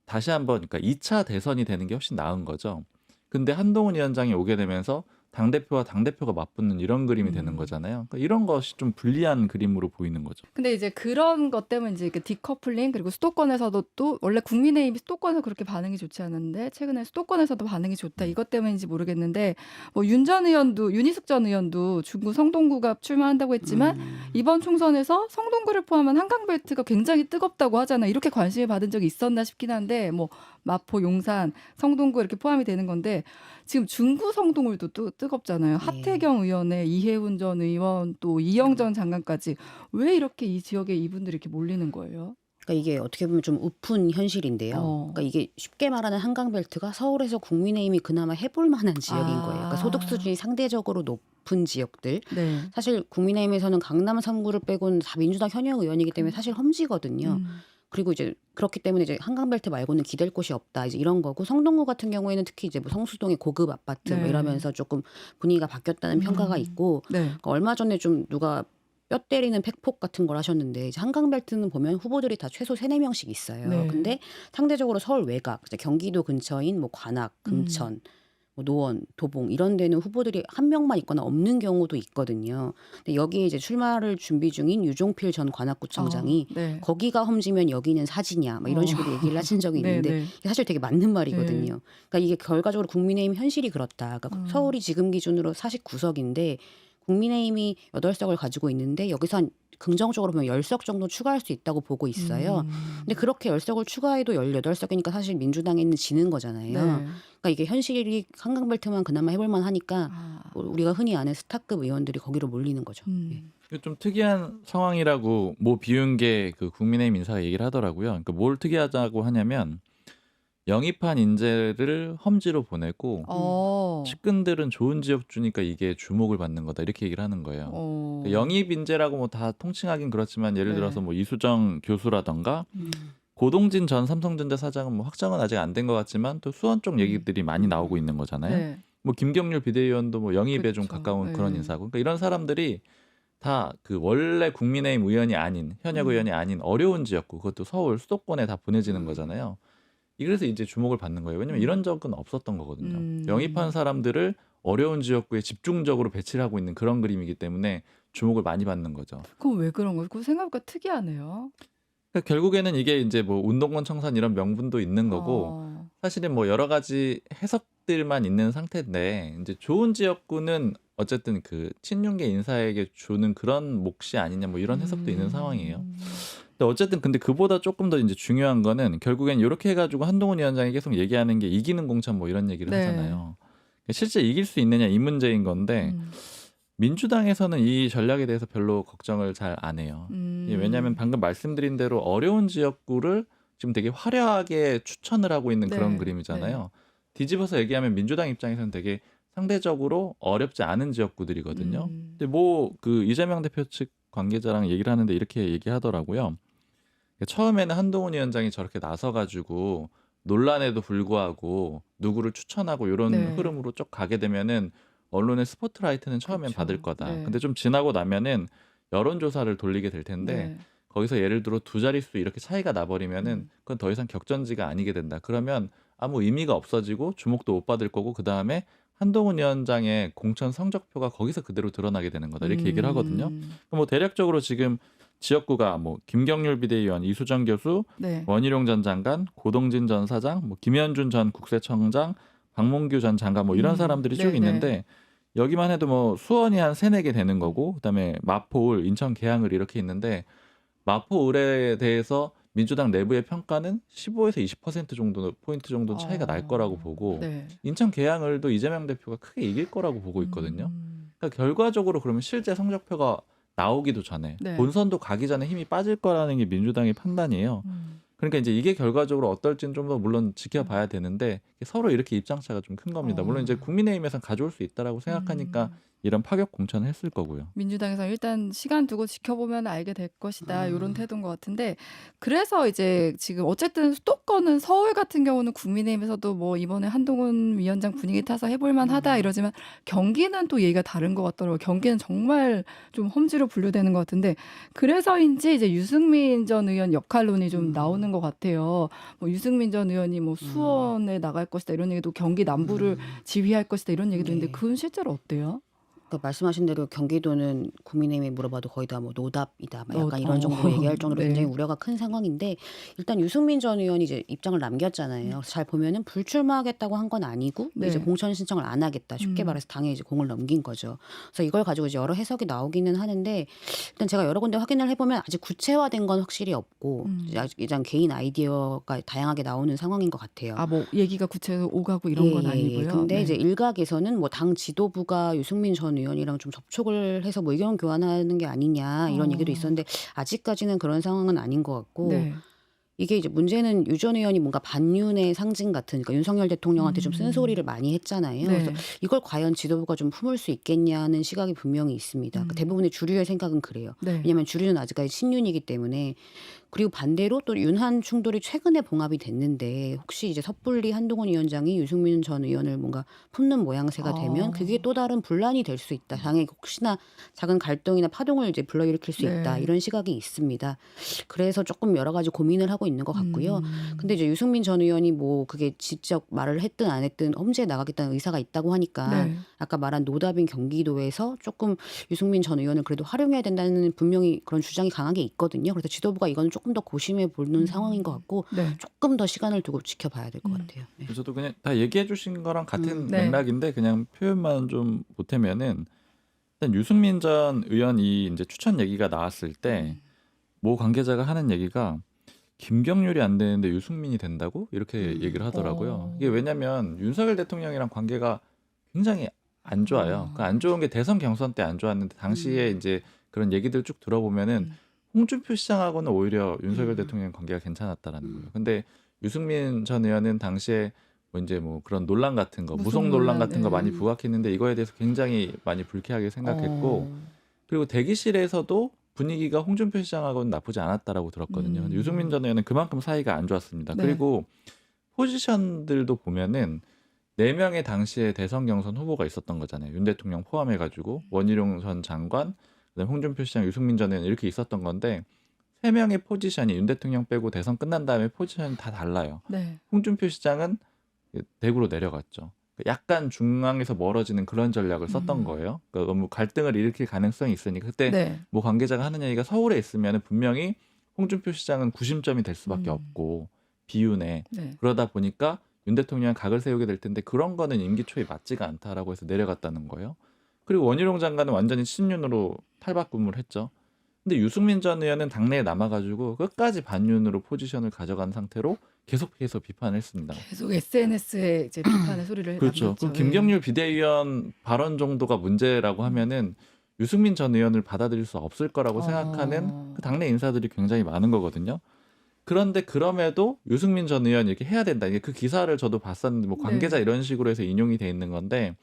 Speaker 5: 다시 한번 그러니까 2차 대선이 되는 게 훨씬 나은 거죠. 근데 한동훈 위원장이 오게 되면서 당대표와 당대표가 맞붙는 이런 그림이 되는 거잖아요. 그러니까 이런 것이 좀 불리한 그림으로 보이는 거죠.
Speaker 1: 근데 이제 그런 것 때문에 이제 디커플링 그리고 수도권에서도 또 원래 국민의힘이 수도권에서 그렇게 반응이 좋지 않았는데 최근에 수도권에서도 반응이 좋다. 이것 때문인지 모르겠는데 뭐 윤희숙 전 의원도 중구 성동구가 출마한다고 했지만 이번 총선에서 성동구를 포함한 한강벨트가 굉장히 뜨겁다고 하잖아요. 이렇게 관심을 받은 적이 있었나 싶긴 한데 뭐 마포, 용산, 성동구 이렇게 포함이 되는 건데 지금 중구 성동구도 뜨겁잖아요. 하태경 의원의 이해훈 전 의원 또 이영 전 장관까지 왜 이렇게 이 지역에 이분들이 이렇게 몰리는 거예요?
Speaker 4: 그러니까 이게 어떻게 보면 좀 우픈 현실인데요. 그러니까 이게 쉽게 말하는 한강벨트가 서울에서 국민의힘이 그나마 해볼 만한 지역인 거예요. 그러니까 소득 수준이 상대적으로 높은 지역들.
Speaker 1: 네.
Speaker 4: 사실 국민의힘에서는 강남 3구를 빼고는 다 민주당 현역 의원이기 때문에 사실 험지거든요. 그리고 이제 그렇기 때문에 이제 한강벨트 말고는 기댈 곳이 없다. 이제 이런 거고 성동구 같은 경우에는 특히 이제 뭐 성수동의 고급 아파트 뭐
Speaker 1: 네.
Speaker 4: 이러면서 조금 분위기가 바뀌었다는 평가가 있고
Speaker 1: 네.
Speaker 4: 그러니까 얼마 전에 좀 누가 뼈 때리는 팩폭 같은 걸 하셨는데 이제 한강벨트는 보면 후보들이 다 최소 3-4명씩 있어요.
Speaker 1: 네.
Speaker 4: 근데 상대적으로 서울 외곽, 이제 경기도 근처인 뭐 관악, 금천, 뭐 노원, 도봉 이런 데는 후보들이 한 명만 있거나 없는 경우도 있거든요. 근데 여기에 이제 출마를 준비 중인 유종필 전 관악구청장이
Speaker 1: 네.
Speaker 4: 거기가 험지면 여기는 사지냐 막 이런 식으로 얘기를 하신 적이 있는데
Speaker 1: 네, 네.
Speaker 4: 이게 사실 되게 맞는 말이거든요. 그러니까 이게 결과적으로 국민의힘 현실이 그렇다. 그러니까 서울이 지금 기준으로 49석인데 국민의힘이 8석을 가지고 있는데 여기서 한 긍정적으로 보면 10석 정도 추가할 수 있다고 보고 있어요. 근데 그렇게 10석을 추가해도 18석이니까 사실 민주당에는 지는 거잖아요.
Speaker 1: 네.
Speaker 4: 그러니까 이게 현실이 한강벨트만 그나마 해볼만 하니까 우리가 흔히 아는 스타급 의원들이 거기로 몰리는 거죠. 예.
Speaker 5: 이게 좀 특이한 상황이라고 뭐 비운 게 그 국민의힘 인사가 얘기를 하더라고요. 그러니까 뭘 특이하다고 하냐면 영입한 인재를 험지로 보내고 측근들은 좋은 지역 주니까 이게 주목을 받는 거다 이렇게 얘기를 하는 거예요. 그러니까 영입 인재라고 뭐 다 통칭하긴 그렇지만 예를
Speaker 1: 네.
Speaker 5: 들어서 뭐 이수정 교수라던가 고동진 전 삼성전자 사장은 뭐 확정은 아직 안 된 것 같지만 또 수원 쪽 얘기들이 많이 나오고 있는 거잖아요.
Speaker 1: 네.
Speaker 5: 뭐 김경률 비대위원도 뭐 영입에 좀
Speaker 1: 그렇죠.
Speaker 5: 가까운
Speaker 1: 네.
Speaker 5: 그런 인사고. 그러니까 이런 사람들이 다 그 원래 국민의힘 의원이 아닌 현역 의원이 아닌 어려운 지역구 그것도 서울 수도권에 다 보내지는 거잖아요. 그래서 이제 주목을 받는 거예요. 왜냐면 이런 적은 없었던 거거든요. 영입한 사람들을 어려운 지역구에 집중적으로 배치를 하고 있는 그런 그림이기 때문에 주목을 많이 받는 거죠.
Speaker 1: 그럼 왜 그런 거예요? 그거 생각보다 특이하네요.
Speaker 5: 그러니까 결국에는 이게 이제 뭐 운동권 청산 이런 명분도 있는 거고 사실은 뭐 여러 가지 해석들만 있는 상태인데 이제 좋은 지역구는 어쨌든 그 친윤계 인사에게 주는 그런 몫이 아니냐 뭐 이런 해석도 있는 상황이에요. 근데 어쨌든 근데 그보다 조금 더 이제 중요한 거는 결국엔 이렇게 해가지고 한동훈 위원장이 계속 얘기하는 게 이기는 공천 뭐 이런 얘기를
Speaker 1: 네.
Speaker 5: 하잖아요. 실제 이길 수 있느냐 이 문제인 건데 민주당에서는 이 전략에 대해서 별로 걱정을 잘 안 해요. 왜냐하면 방금 말씀드린 대로 어려운 지역구를 지금 되게 화려하게 추천을 하고 있는
Speaker 1: 네.
Speaker 5: 그런 그림이잖아요. 뒤집어서 얘기하면 민주당 입장에서는 되게 상대적으로 어렵지 않은 지역구들이거든요. 근데 뭐 그 이재명 대표 측 관계자랑 얘기를 하는데 이렇게 얘기하더라고요. 처음에는 한동훈 위원장이 저렇게 나서가지고 논란에도 불구하고 누구를 추천하고 이런
Speaker 1: 네.
Speaker 5: 흐름으로 쭉 가게 되면은 언론의 스포트라이트는 처음엔
Speaker 1: 그렇죠.
Speaker 5: 받을 거다.
Speaker 1: 네.
Speaker 5: 근데 좀 지나고 나면은 여론조사를 돌리게 될 텐데
Speaker 1: 네.
Speaker 5: 거기서 예를 들어 두 자릿수 이렇게 차이가 나버리면은 그건 더 이상 격전지가 아니게 된다. 그러면 아무 의미가 없어지고 주목도 못 받을 거고 그 다음에 한동훈 위원장의 공천 성적표가 거기서 그대로 드러나게 되는 거다. 이렇게 얘기를 하거든요. 뭐 대략적으로 지금 지역구가 뭐 김경률 비대위원, 이수정 교수,
Speaker 1: 네.
Speaker 5: 원희룡 전 장관, 고동진 전 사장, 뭐 김현준 전 국세청장, 박문규 전 장관 뭐 이런 사람들이 쭉
Speaker 1: 네네.
Speaker 5: 있는데 여기만 해도 뭐 수원이 한 3-4개 되는 거고 그다음에 마포, 인천 계양을 이렇게 있는데 마포 의뢰에 대해서 민주당 내부의 평가는 15에서 20% 정도 포인트 정도 차이가 날 거라고 보고
Speaker 1: 네.
Speaker 5: 인천 계양을도 이재명 대표가 크게 이길 거라고 보고 있거든요. 그러니까 결과적으로 그러면 실제 성적표가 나오기도 전에
Speaker 1: 네.
Speaker 5: 본선도 가기 전에 힘이 빠질 거라는 게 민주당의 판단이에요. 그러니까 이제 이게 결과적으로 어떨지는 좀 더 물론 지켜봐야 되는데 서로 이렇게 입장차가 좀 큰 겁니다. 물론 이제 국민의힘에서는 가져올 수 있다라고 생각하니까 이런 파격 공천을 했을 거고요.
Speaker 1: 민주당에서 일단 시간 두고 지켜보면 알게 될 것이다 이런 태도인 것 같은데 그래서 이제 지금 어쨌든 수도권은 서울 같은 경우는 국민의힘에서도 뭐 이번에 한동훈 위원장 분위기 타서 해볼만하다 이러지만 경기는 또 얘기가 다른 것 같더라고요. 경기는 정말 좀 험지로 분류되는 것 같은데 그래서인지 이제 유승민 전 의원 역할론이 좀 나오는 것 같아요. 뭐 유승민 전 의원이 뭐 수원에 나갈 것이다 이런 얘기도 경기 남부를 지휘할 것이다 이런 얘기도 있는데
Speaker 4: 네.
Speaker 1: 그건 실제로 어때요?
Speaker 4: 그러니까 말씀하신 대로 경기도는 국민의힘에 물어봐도 거의 다 뭐 노답이다, 막 약간
Speaker 1: 어,
Speaker 4: 이런 정도로 얘기할 정도로
Speaker 1: 네.
Speaker 4: 굉장히 우려가 큰 상황인데 일단 유승민 전 의원이 이제 입장을 남겼잖아요. 그래서 잘 보면은 불출마하겠다고 한 건 아니고
Speaker 1: 네.
Speaker 4: 이제 공천 신청을 안 하겠다. 쉽게 말해서 당에 이제 공을 넘긴 거죠. 그래서 이걸 가지고 이제 여러 해석이 나오기는 하는데 일단 제가 여러 군데 확인을 해보면 아직 구체화된 건 확실히 없고 이제 아직 일단 개인 아이디어가 다양하게 나오는 상황인 것 같아요.
Speaker 1: 아, 뭐 얘기가 구체적으로 오가고 이런 건 아니고요.
Speaker 4: 근데
Speaker 1: 네.
Speaker 4: 이제 일각에서는 뭐 당 지도부가 유승민 전 의원이랑 좀 접촉을 해서 뭐 의견 교환하는 게 아니냐 이런 얘기도 있었는데 아직까지는 그런 상황은 아닌 것 같고
Speaker 1: 네.
Speaker 4: 이게 이제 문제는 유 전 의원이 뭔가 반윤의 상징 같은 그러니까 윤석열 대통령한테 좀 쓴소리를 많이 했잖아요.
Speaker 1: 네.
Speaker 4: 그래서 이걸 과연 지도부가 좀 품을 수 있겠냐는 시각이 분명히 있습니다. 그러니까 대부분의 주류의 생각은 그래요.
Speaker 1: 네.
Speaker 4: 왜냐하면 주류는 아직까지 친윤이기 때문에 그리고 반대로 또 윤한 충돌이 최근에 봉합이 됐는데 혹시 이제 섣불리 한동훈 위원장이 유승민 전 의원을 뭔가 품는 모양새가 되면 그게 또 다른 분란이 될 수 있다. 당에 혹시나 작은 갈등이나 파동을 이제 불러일으킬 수 있다.
Speaker 1: 네.
Speaker 4: 이런 시각이 있습니다. 그래서 조금 여러 가지 고민을 하고 있는 것 같고요. 근데 이제 유승민 전 의원이 뭐 그게 직접 말을 했든 안 했든 험지에 나가겠다는 의사가 있다고 하니까
Speaker 1: 네.
Speaker 4: 아까 말한 노답인 경기도에서 조금 유승민 전 의원을 그래도 활용해야 된다는 분명히 그런 주장이 강하게 있거든요. 그래서 지도부가 이거는 조금 더 고심해 보는 상황인 것 같고
Speaker 1: 네.
Speaker 4: 조금 더 시간을 두고 지켜봐야 될 것 같아요. 네.
Speaker 5: 저도 그냥 다 얘기해 주신 거랑 같은
Speaker 1: 네.
Speaker 5: 맥락인데 그냥 표현만 좀 보태면은 일단 유승민 전 의원이 이제 추천 얘기가 나왔을 때 모 관계자가 하는 얘기가 김경률이 안 되는데 유승민이 된다고 이렇게 얘기를 하더라고요. 이게 왜냐면 윤석열 대통령이랑 관계가 굉장히 안 좋아요. 그러니까 안 좋은 게 대선 경선 때 안 좋았는데 당시에 이제 그런 얘기들 쭉 들어보면은 홍준표 시장하고는 오히려 윤석열 대통령 관계가 괜찮았다라는 거예요. 근데 유승민 전 의원은 당시에 뭐 이제 뭐 그런 논란 같은 거, 무속 논란 같은 거 많이 부각했는데 이거에 대해서 굉장히 많이 불쾌하게 생각했고 그리고 대기실에서도 분위기가 홍준표 시장하고는 나쁘지 않았다라고 들었거든요. 근데 유승민 전 의원은 그만큼 사이가 안 좋았습니다.
Speaker 1: 네.
Speaker 5: 그리고 포지션들도 보면은 4명의 당시에 대선 경선 후보가 있었던 거잖아요. 윤 대통령 포함해가지고 원희룡 전 장관, 그다음에 홍준표 시장, 유승민 전 의원 이렇게 있었던 건데 3명의 포지션이 윤 대통령 빼고 대선 끝난 다음에 포지션이 다 달라요.
Speaker 1: 네.
Speaker 5: 홍준표 시장은 대구로 내려갔죠. 약간 중앙에서 멀어지는 그런 전략을 썼던 거예요. 그러니까 너무 갈등을 일으킬 가능성이 있으니까 그때
Speaker 1: 네.
Speaker 5: 뭐 관계자가 하는 얘기가 서울에 있으면 분명히 홍준표 시장은 구심점이 될 수밖에 없고 비윤에
Speaker 1: 네.
Speaker 5: 그러다 보니까 윤 대통령 각을 세우게 될 텐데 그런 거는 임기 초에 맞지가 않다라고 해서 내려갔다는 거예요. 그리고 원희룡 장관은 완전히 친윤으로 탈바꿈을 했죠. 근데 유승민 전 의원은 당내에 남아가지고 끝까지 반윤으로 포지션을 가져간 상태로 계속해서 비판을 했습니다.
Speaker 1: 계속 SNS에 이제 비판의 소리를
Speaker 5: 그렇죠.
Speaker 1: 남겼죠.
Speaker 5: 그 김경률 비대위원 발언 정도가 문제라고 하면은 유승민 전 의원을 받아들일 수 없을 거라고 생각하는 그 당내 인사들이 굉장히 많은 거거든요. 그런데 그럼에도 유승민 전 의원 이렇게 해야 된다. 이게 그 기사를 저도 봤었는데 뭐 관계자
Speaker 1: 네.
Speaker 5: 이런 식으로 해서 인용이 돼 있는 건데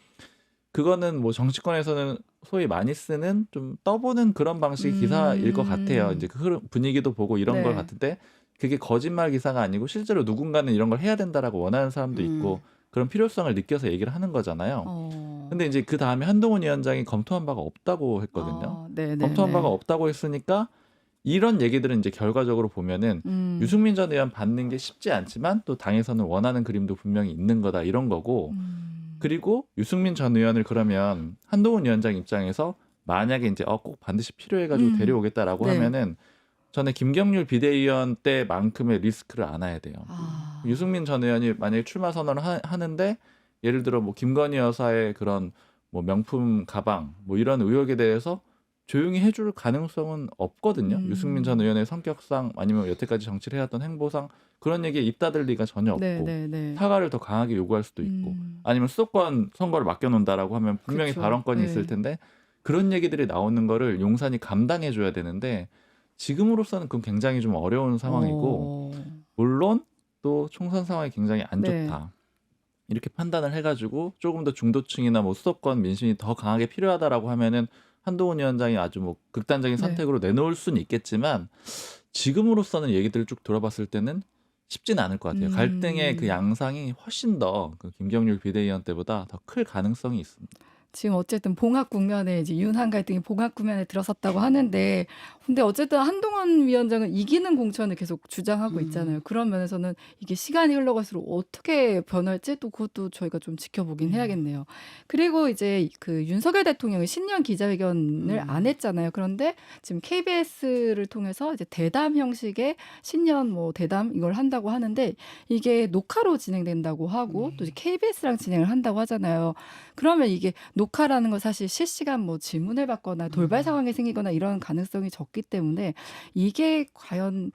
Speaker 5: 그거는 뭐 정치권에서는 소위 많이 쓰는 좀 떠보는 그런 방식의 기사일 것 같아요. 이제 그 흐름 분위기도 보고 이런
Speaker 1: 네.
Speaker 5: 걸 같은데 그게 거짓말 기사가 아니고 실제로 누군가는 이런 걸 해야 된다라고 원하는 사람도 있고 그런 필요성을 느껴서 얘기를 하는 거잖아요. 근데 이제 그 다음에 한동훈 위원장이 검토한 바가 없다고 했거든요. 검토한 바가 없다고 했으니까 이런 얘기들은 이제 결과적으로 보면은 유승민 전 의원 받는 게 쉽지 않지만 또 당에서는 원하는 그림도 분명히 있는 거다 이런 거고 그리고 유승민 전 의원을 그러면 한동훈 위원장 입장에서 만약에 이제 꼭 반드시 필요해가지고 데려오겠다라고
Speaker 1: 네.
Speaker 5: 하면은 전에 김경률 비대위원 때만큼의 리스크를 안아야 돼요. 유승민 전 의원이 만약에 출마 선언을 하는데 예를 들어 뭐 김건희 여사의 그런 뭐 명품 가방 뭐 이런 의혹에 대해서 조용히 해줄 가능성은 없거든요. 유승민 전 의원의 성격상 아니면 여태까지 정치를 해왔던 행보상 그런 얘기에 입 닫을 리가 전혀 없고
Speaker 1: 네, 네, 네.
Speaker 5: 사과를 더 강하게 요구할 수도 있고 아니면 수도권 선거를 맡겨놓는다라고 하면 분명히
Speaker 1: 그쵸.
Speaker 5: 발언권이
Speaker 1: 네.
Speaker 5: 있을 텐데 그런 얘기들이 나오는 거를 용산이 감당해줘야 되는데 지금으로서는 그건 굉장히 좀 어려운 상황이고 물론 또 총선 상황이 굉장히 안
Speaker 1: 네.
Speaker 5: 좋다. 이렇게 판단을 해가지고 조금 더 중도층이나 뭐 수도권 민심이 더 강하게 필요하다라고 하면은 한동훈 위원장이 아주 뭐 극단적인
Speaker 1: 네.
Speaker 5: 선택으로 내놓을 수는 있겠지만 지금으로서는 얘기들을 쭉 들어봤을 때는 쉽지는 않을 것 같아요. 갈등의 그 양상이 훨씬 더 그 김경률 비대위원 때보다 더 클 가능성이 있습니다.
Speaker 1: 지금 어쨌든 봉합 국면에 이제 윤한 갈등이 봉합 국면에 들어섰다고 하는데 근데 어쨌든 한동훈 위원장은 이기는 공천을 계속 주장하고 있잖아요. 그런 면에서는 이게 시간이 흘러갈수록 어떻게 변할지 또 그것도 저희가 좀 지켜보긴 해야겠네요. 그리고 이제 그 윤석열 대통령이 신년 기자회견을 안 했잖아요. 그런데 지금 KBS를 통해서 이제 대담 형식의 신년 뭐 대담 이걸 한다고 하는데 이게 녹화로 진행된다고 하고 또 이제 KBS랑 진행을 한다고 하잖아요. 그러면 이게 녹화라는 건 사실 실시간 뭐 질문을 받거나 돌발 상황이 생기거나 이런 가능성이 적기 때문에 이게 과연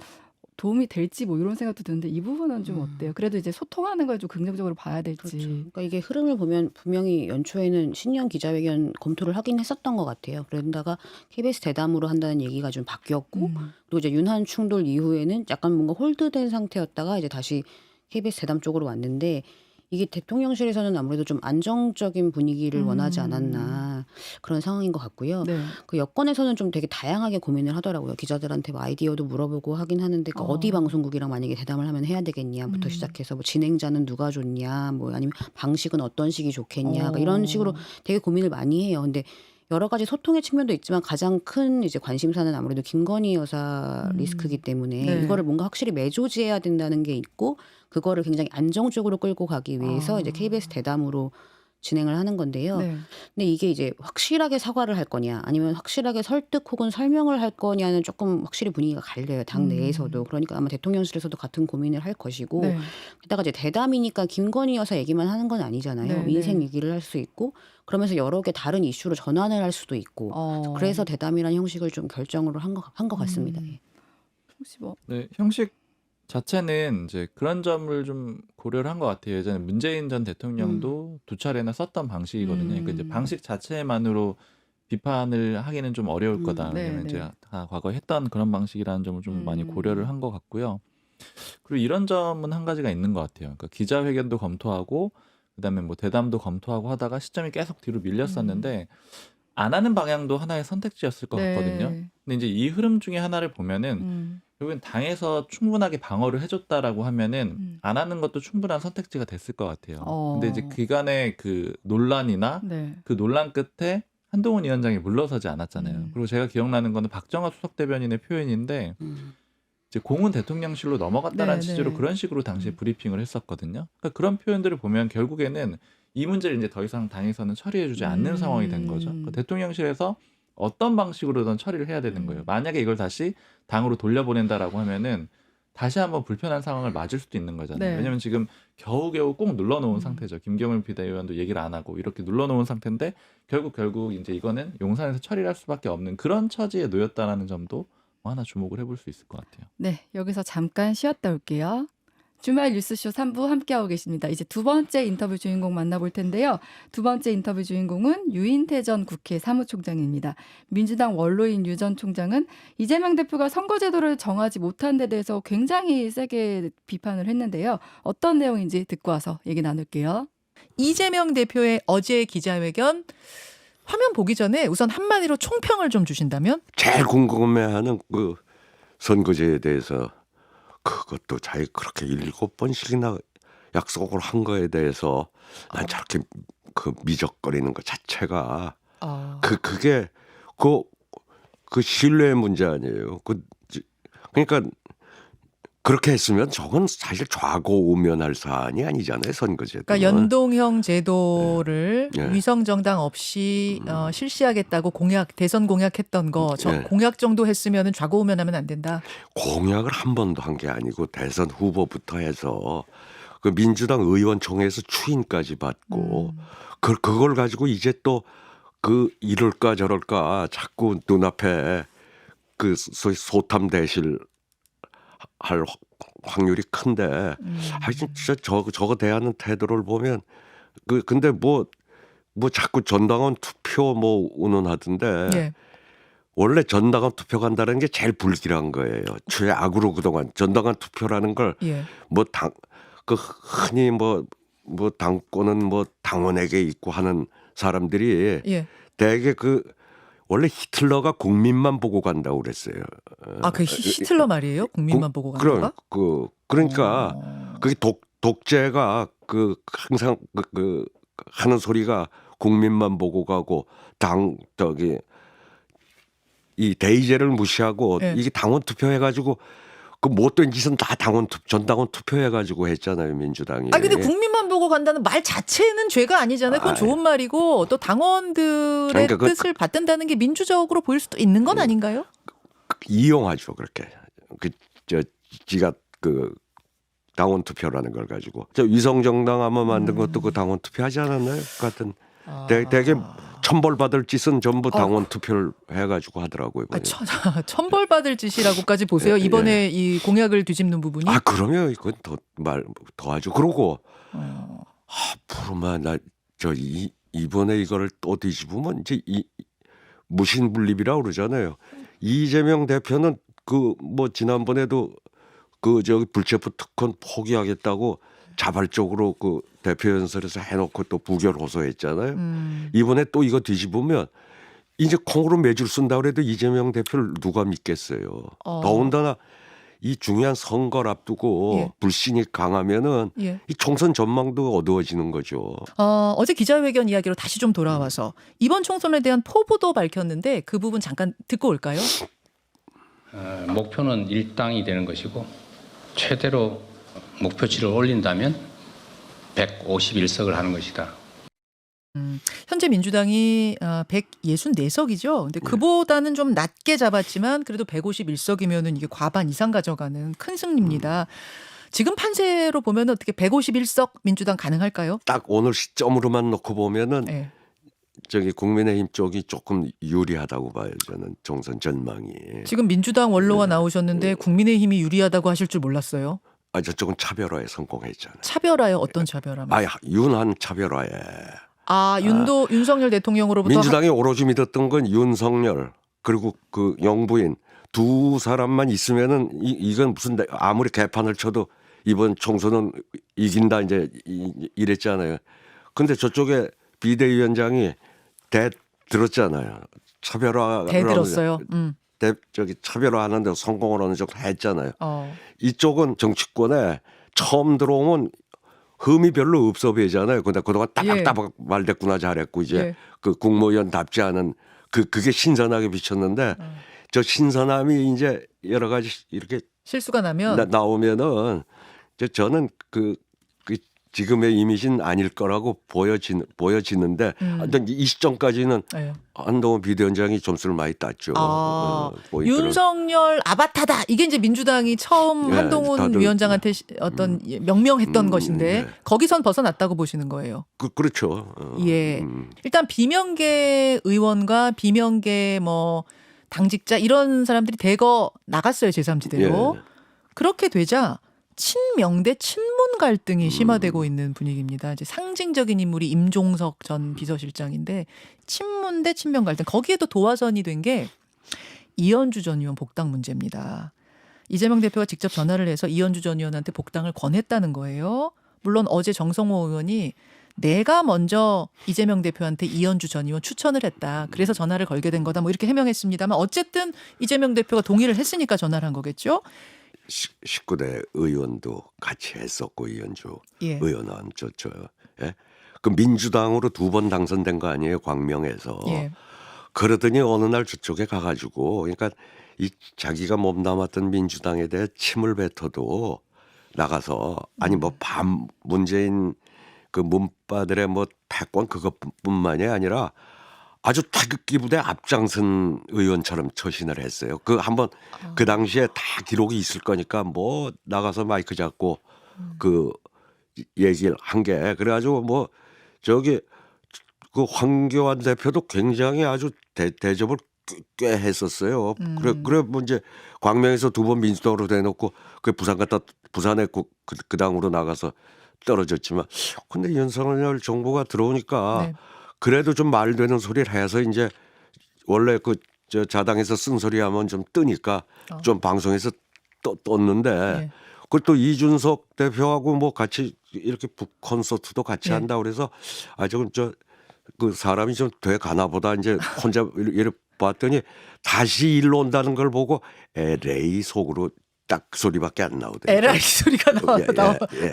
Speaker 1: 도움이 될지 뭐 이런 생각도 드는데 이 부분은 좀 어때요? 그래도 이제 소통하는 걸 좀 긍정적으로 봐야 될지.
Speaker 4: 그렇죠. 그러니까 이게 흐름을 보면 분명히 연초에는 신년 기자회견 검토를 하긴 했었던 것 같아요. 그런다가 KBS 대담으로 한다는 얘기가 좀 바뀌었고 또 이제 윤한 충돌 이후에는 약간 뭔가 홀드된 상태였다가 이제 다시 KBS 대담 쪽으로 왔는데 이게 대통령실에서는 아무래도 좀 안정적인 분위기를 원하지 않았나 그런 상황인 것 같고요.
Speaker 1: 네.
Speaker 4: 그 여권에서는 좀 되게 다양하게 고민을 하더라고요. 기자들한테 뭐 아이디어도 물어보고 하긴 하는데 그러니까 어디 방송국이랑 만약에 대담을 하면 해야 되겠냐부터 시작해서 뭐 진행자는 누가 좋냐, 뭐 아니면 방식은 어떤 식이 좋겠냐, 그러니까 이런 식으로 되게 고민을 많이 해요. 근데 여러 가지 소통의 측면도 있지만 가장 큰 이제 관심사는 아무래도 김건희 여사 리스크이기 때문에
Speaker 1: 네.
Speaker 4: 이거를 뭔가 확실히 매조지해야 된다는 게 있고 그거를 굉장히 안정적으로 끌고 가기 위해서 이제 KBS 대담으로 진행을 하는 건데요.
Speaker 1: 네.
Speaker 4: 근데 이게 이제 확실하게 사과를 할 거냐 아니면 확실하게 설득 혹은 설명을 할 거냐는 조금 확실히 분위기가 갈려요. 당 내에서도. 그러니까 아마 대통령실에서도 같은 고민을 할 것이고
Speaker 1: 네.
Speaker 4: 게다가 이제 대담이니까 김건희 여사 얘기만 하는 건 아니잖아요.
Speaker 1: 네,
Speaker 4: 인생
Speaker 1: 네.
Speaker 4: 얘기를 할 수 있고 그러면서 여러 개 다른 이슈로 전환을 할 수도 있고 그래서 대담이라는 형식을 좀 결정으로 한 것 같습니다. 예.
Speaker 1: 혹시 뭐
Speaker 5: 네, 형식 자체는 이제 그런 점을 좀 고려를 한 것 같아요. 예전에 문재인 전 대통령도 두 차례나 썼던 방식이거든요. 그러니까 이제 방식 자체만으로 비판을 하기는 좀 어려울 거다.
Speaker 1: 네,
Speaker 5: 왜냐면
Speaker 1: 네.
Speaker 5: 이제 다 과거에 했던 그런 방식이라는 점을 좀 많이 고려를 한 것 같고요. 그리고 이런 점은 한 가지가 있는 것 같아요. 그러니까 기자회견도 검토하고 그다음에 뭐 대담도 검토하고 하다가 시점이 계속 뒤로 밀렸었는데 안 하는 방향도 하나의 선택지였을 것
Speaker 1: 네.
Speaker 5: 같거든요. 근데 이제 이 흐름 중에 하나를 보면은 결국엔 당에서 충분하게 방어를 해줬다라고 하면은 안 하는 것도 충분한 선택지가 됐을 것 같아요. 근데 이제 그간의 그 논란이나
Speaker 1: 네.
Speaker 5: 그 논란 끝에 한동훈 위원장이 물러서지 않았잖아요. 그리고 제가 기억나는 거는 박정화 수석 대변인의 표현인데 이제 공은 대통령실로 넘어갔다라는
Speaker 1: 네,
Speaker 5: 취지로
Speaker 1: 네.
Speaker 5: 그런 식으로 당시에 브리핑을 했었거든요. 그러니까 그런 표현들을 보면 결국에는 이 문제를 이제 더 이상 당에서는 처리해주지 않는 상황이 된 거죠. 그러니까 대통령실에서 어떤 방식으로든 처리를 해야 되는 거예요. 만약에 이걸 다시 당으로 돌려보낸다라고 하면은 다시 한번 불편한 상황을 맞을 수도 있는 거잖아요.
Speaker 1: 네.
Speaker 5: 왜냐하면 지금 겨우겨우 꼭 눌러놓은 상태죠. 김경일 비대위원도 얘기를 안 하고 이렇게 눌러놓은 상태인데 결국 이제 이거는 용산에서 처리를 할 수밖에 없는 그런 처지에 놓였다라는 점도 뭐 하나 주목을 해볼 수 있을 것 같아요.
Speaker 1: 네, 여기서 잠깐 쉬었다 올게요. 주말 뉴스쇼 3부 함께하고 계십니다. 이제 두 번째 인터뷰 주인공 만나볼 텐데요. 두 번째 인터뷰 주인공은 유인태 전 국회 사무총장입니다. 민주당 원로인 유 전 총장은 이재명 대표가 선거제도를 정하지 못한 데 대해서 굉장히 세게 비판을 했는데요. 어떤 내용인지 듣고 와서 얘기 나눌게요.
Speaker 3: 이재명 대표의 어제 기자회견 화면 보기 전에 우선 한마디로 총평을 좀 주신다면?
Speaker 6: 제일 궁금해하는 그 선거제에 대해서 그것도 자기 그렇게 7번씩이나 약속을 한 거에 대해서 난 저렇게 그 미적거리는 것 자체가 그게 그 신뢰의 문제 아니에요. 그러니까 그렇게 했으면 저건 사실 좌고우면할 사안이 아니잖아요. 선거제도.
Speaker 3: 그러니까 연동형 제도를
Speaker 6: 네.
Speaker 3: 위성 정당 없이 실시하겠다고 대선 공약했던 거 저
Speaker 6: 네.
Speaker 3: 공약 정도 했으면은 좌고우면하면 안 된다.
Speaker 6: 공약을 한 번도 한 게 아니고 대선 후보부터 해서 그 민주당 의원총회에서 추인까지 받고 그걸 가지고 이제 또 그 이럴까 저럴까 자꾸 눈앞에 그 소위 소탐 대실 할 확률이 큰데 하여튼 진짜 저거 대하는 태도를 보면 근데 뭐 자꾸 전당원 투표 뭐 운운하던데
Speaker 3: 예.
Speaker 6: 원래 전당원 투표 간다는 게 제일 불길한 거예요. 최악으로 그동안 전당원 투표라는 걸
Speaker 3: 예.
Speaker 6: 그 흔히 뭐 당권은 뭐 당원에게 있고 하는 사람들이
Speaker 3: 예.
Speaker 6: 대개 원래 히틀러가 국민만 보고 간다고 그랬어요.
Speaker 3: 아, 그 히틀러 말이에요? 국민만 보고 가는 거가?
Speaker 6: 그러니까 그게 독재가 항상 하는 소리가 국민만 보고 가고 이 대의제를 무시하고
Speaker 3: 예.
Speaker 6: 이게 당원 투표해가지고 그 못된 짓은 다 전당원 투표해가지고 했잖아요, 민주당이.
Speaker 3: 아, 근데 국민만 보고 간다는 말 자체는 죄가 아니잖아요. 그건 좋은 말이고 또 당원들의
Speaker 6: 그러니까
Speaker 3: 뜻을 받든다는 게 민주적으로 보일 수도 있는 건 아닌가요?
Speaker 6: 이용하죠, 그렇게. 지가 당원 투표라는 걸 가지고 위성정당 아마 만든 것도 그 당원 투표하지 않았나요? 같은 되게 천벌받을 짓은 전부 당원 투표를 해가지고 하더라고요.
Speaker 3: 천벌받을 짓이라고까지 보세요. 이번에 이 공약을 뒤집는 부분이.
Speaker 6: 그러면 이건 더 하죠. 그러고 앞으로만 이번에 이거를 또 뒤집으면 이제 무신분립이라고 그러잖아요. 이재명 대표는 지난번에도 불체포 특권 포기하겠다고 자발적으로 대표 연설에서 해놓고 또 부결 호소했잖아요. 이번에 또 이거 뒤집으면 이제 콩으로 매줄 쓴다 그래도 이재명 대표를 누가 믿겠어요. 더군다나 이 중요한 선거를 앞두고
Speaker 3: 예.
Speaker 6: 불신이 강하면은
Speaker 3: 예.
Speaker 6: 이 총선 전망도 어두워지는 거죠.
Speaker 3: 어제 기자회견 이야기로 다시 좀 돌아와서 이번 총선에 대한 포부도 밝혔는데 그 부분 잠깐 듣고 올까요?
Speaker 7: 목표는 일당이 되는 것이고 최대로 목표치를 올린다면 151석을 하는 것이다.
Speaker 3: 현재 민주당이 164석이죠. 근데 그보다는 좀 낮게 잡았지만 그래도 151석이면은 이게 과반 이상 가져가는 큰 승리입니다. 지금 판세로 보면 어떻게 151석 민주당 가능할까요?
Speaker 6: 딱 오늘 시점으로만 놓고 보면은
Speaker 3: 네.
Speaker 6: 국민의힘 쪽이 조금 유리하다고 봐요. 저는 총선 전망이.
Speaker 3: 지금 민주당 원로가 나오셨는데 국민의힘이 유리하다고 하실 줄 몰랐어요.
Speaker 6: 저쪽은 차별화에 성공했잖아요.
Speaker 3: 차별화요? 어떤 차별화?
Speaker 6: 윤한 차별화에.
Speaker 3: 윤석열 대통령으로부터
Speaker 6: 민주당이 오로지 믿었던 건 윤석열 그리고 영부인 두 사람만 있으면은 이건 무슨 아무리 개판을 쳐도 이번 총선은 이긴다 이제 이랬잖아요. 근데 저쪽에 비대위원장이 들었잖아요. 차별화
Speaker 3: 대들었어요.
Speaker 6: 차별화하는데 성공을 어느 정도 했잖아요. 이쪽은 정치권에 처음 들어오면 흠이 별로 없어 보이잖아요. 근데 그동안 따박따박 말됐구나 잘했고 이제 국무위원답지 않은 그게 신선하게 비쳤는데 저 신선함이 이제 여러 가지 이렇게
Speaker 3: 실수가 나면
Speaker 6: 나오면은 저는 지금의 이미지는 아닐 거라고 보여지는데 이 시점까지는 한동훈 비대위원장이 점수를 많이 땄죠.
Speaker 3: 윤석열 아바타다. 이게 이제 민주당이 처음 한동훈 위원장한테 어떤 명명했던 것인데 거기선 벗어났다고 보시는 거예요.
Speaker 6: 그렇죠.
Speaker 3: 예. 일단 비명계 의원과 비명계 당직자 이런 사람들이 대거 나갔어요. 제3지대로. 그렇게 되자 친명 대 친문 갈등이 심화되고 있는 분위기입니다. 이제 상징적인 인물이 임종석 전 비서실장인데 친문 대 친명 갈등 거기에도 도화선이 된 게 이현주 전 의원 복당 문제입니다. 이재명 대표가 직접 전화를 해서 이현주 전 의원한테 복당을 권했다는 거예요. 물론 어제 정성호 의원이 내가 먼저 이재명 대표한테 이현주 전 의원 추천을 했다. 그래서 전화를 걸게 된 거다. 이렇게 해명했습니다만 어쨌든 이재명 대표가 동의를 했으니까 전화를 한 거겠죠.
Speaker 6: 19대 의원도 같이 했었고 이현주
Speaker 3: 예.
Speaker 6: 의원은 그 민주당으로 2번 당선된 거 아니에요, 광명에서.
Speaker 3: 예.
Speaker 6: 그러더니 어느 날 저쪽에 가가지고 그러니까 이 자기가 몸담았던 민주당에 대해 침을 뱉어도 나가서 문재인 문바들의 패권 그것뿐만이 아니라 아주 태극기 부대 앞장선 의원처럼 처신을 했어요. 한번 그 당시에 다 기록이 있을 거니까 나가서 마이크 잡고 얘기를 한 게 그래가지고 그 황교안 대표도 굉장히 아주 대접을 꽤 했었어요. 그래 뭐 이제 광명에서 2번 민주당으로 대놓고 그 부산에 그 당으로 나가서 떨어졌지만, 근데 윤석열 정부가 들어오니까
Speaker 3: 네.
Speaker 6: 그래도 좀 말되는 소리를 해서 이제 원래 저 자당에서 쓴소리하면 좀 뜨니까 좀 방송에서 떴는데,
Speaker 3: 네.
Speaker 6: 그것도 이준석 대표하고 뭐 같이 이렇게 북 콘서트도 같이
Speaker 3: 네.
Speaker 6: 한다 그래서 조금 그 사람이 좀 돼 가나 보다 이제 혼자 이렇게 봤더니 다시 일로 온다는 걸 보고 LA 속으로 딱 그 소리밖에 안 나오더라고요.
Speaker 3: LR 소리가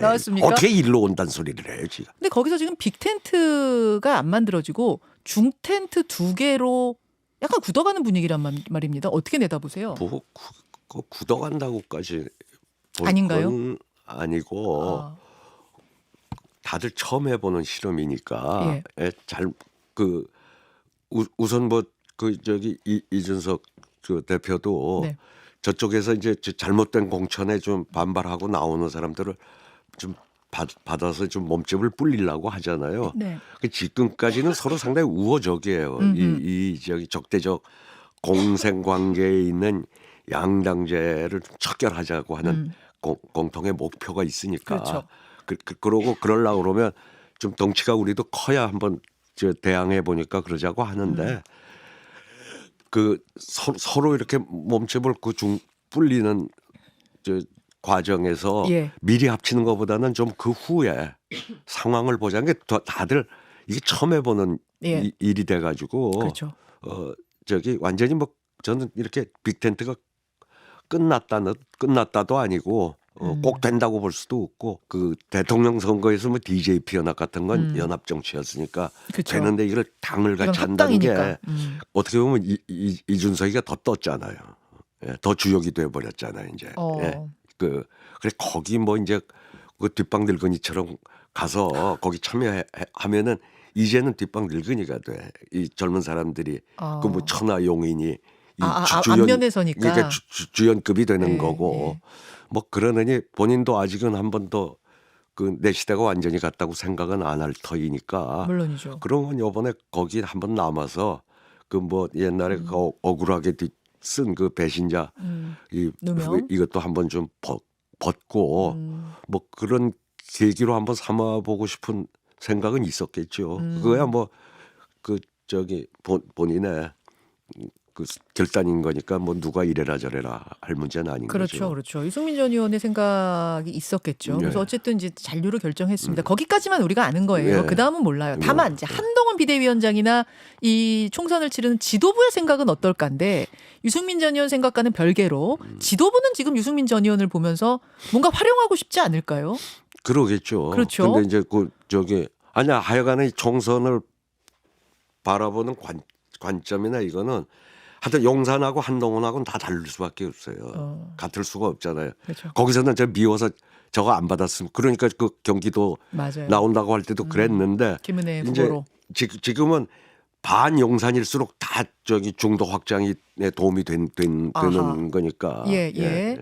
Speaker 3: 나왔습니까?
Speaker 6: 어떻게 일로 온다는 소리를 해요 지금?
Speaker 3: 근데 거기서 지금 빅텐트가 안 만들어지고 중텐트 2개로 약간 굳어가는 분위기란 말입니다. 어떻게 내다보세요?
Speaker 6: 뭐 굳어간다고까지 볼
Speaker 3: 아닌가요?
Speaker 6: 건 아니고
Speaker 3: 아,
Speaker 6: 다들 처음 해보는 실험이니까
Speaker 3: 예.
Speaker 6: 우선 뭐 이준석 그 대표도
Speaker 3: 네.
Speaker 6: 저쪽에서 이제 잘못된 공천에 좀 반발하고 나오는 사람들을 좀 받아서 좀 몸집을 불리려고 하잖아요.
Speaker 3: 네.
Speaker 6: 지금까지는 서로 상당히 우호적이에요. 이 적대적 공생 관계에 있는 양당제를 좀 척결하자고 하는 공통의 목표가 있으니까.
Speaker 3: 그렇죠.
Speaker 6: 그러고 그러려고 그러면 좀 덩치가 우리도 커야 한번 대항해 보니까 그러자고 하는데 서로 이렇게 몸집을 불리는 과정에서
Speaker 3: 예.
Speaker 6: 미리 합치는 것보다는 좀 그 후에 상황을 보자는 게 다들 이게 처음 해보는
Speaker 3: 예.
Speaker 6: 일이 돼가지고
Speaker 3: 그렇죠.
Speaker 6: 완전히 뭐 저는 이렇게 빅텐트가 끝났다도 아니고 꼭 된다고 볼 수도 없고, 그 대통령 선거에서 뭐 DJP 연합 같은 건 연합 정치였으니까
Speaker 3: 그렇죠.
Speaker 6: 되는데 이걸 당을
Speaker 3: 이건
Speaker 6: 같이 한다는 게
Speaker 3: 합당이니까.
Speaker 6: 어떻게 보면 이준석이가 더 떴잖아요. 예, 더 주역이 돼 버렸잖아요 이제. 예. 그래 거기 뭐 이제 그 뒷방 늙은이처럼 가서 거기 참여하면은 이제는 뒷방 늙은이가 돼. 이 젊은 사람들이 그 뭐 천하 용인이
Speaker 3: 앞면에 서니까.
Speaker 6: 이게 주연급이 되는
Speaker 3: 예,
Speaker 6: 거고
Speaker 3: 예.
Speaker 6: 뭐 그러느니 본인도 아직은 한 번 더 내 시대가 완전히 갔다고 생각은 안 할 터이니까.
Speaker 3: 물론이죠.
Speaker 6: 그러면 이번에 거기 한번 남아서 그 뭐 옛날에 그 억울하게 쓴 그 배신자
Speaker 3: 누명?
Speaker 6: 이것도 한번 좀 벗고 뭐 그런 계기로 한번 삼아보고 싶은 생각은 있었겠죠. 그거야 뭐 본인의 그 결단인 거니까 뭐 누가 이래라 저래라 할 문제는 아닌
Speaker 3: 그렇죠,
Speaker 6: 거죠.
Speaker 3: 그렇죠. 유승민 전 의원의 생각이 있었겠죠. 그래서
Speaker 6: 예.
Speaker 3: 어쨌든 이제 잔류를 결정했습니다. 거기까지만 우리가 아는 거예요.
Speaker 6: 예.
Speaker 3: 그 다음은 몰라요. 다만 이제 한동훈 비대위원장이나 이 총선을 치르는 지도부의 생각은 어떨까인데, 유승민 전 의원 생각과는 별개로 지도부는 지금 유승민 전 의원을 보면서 뭔가 활용하고 싶지 않을까요?
Speaker 6: 그러겠죠.
Speaker 3: 그렇죠.
Speaker 6: 근데 이제 아니야 하여간에 총선을 바라보는 관점이나 이거는 하여튼 용산하고 한동훈하고는 다 다를 수밖에 없어요. 같을 수가 없잖아요.
Speaker 3: 그렇죠.
Speaker 6: 거기서는 저 미워서 저거 안 받았으면, 그러니까 그 경기도
Speaker 3: 맞아요.
Speaker 6: 나온다고 할 때도 그랬는데
Speaker 3: 김은혜
Speaker 6: 이제
Speaker 3: 후보로.
Speaker 6: 지금은 반용산일수록 다 중도 확장에 도움이 되는 거니까.
Speaker 3: 예.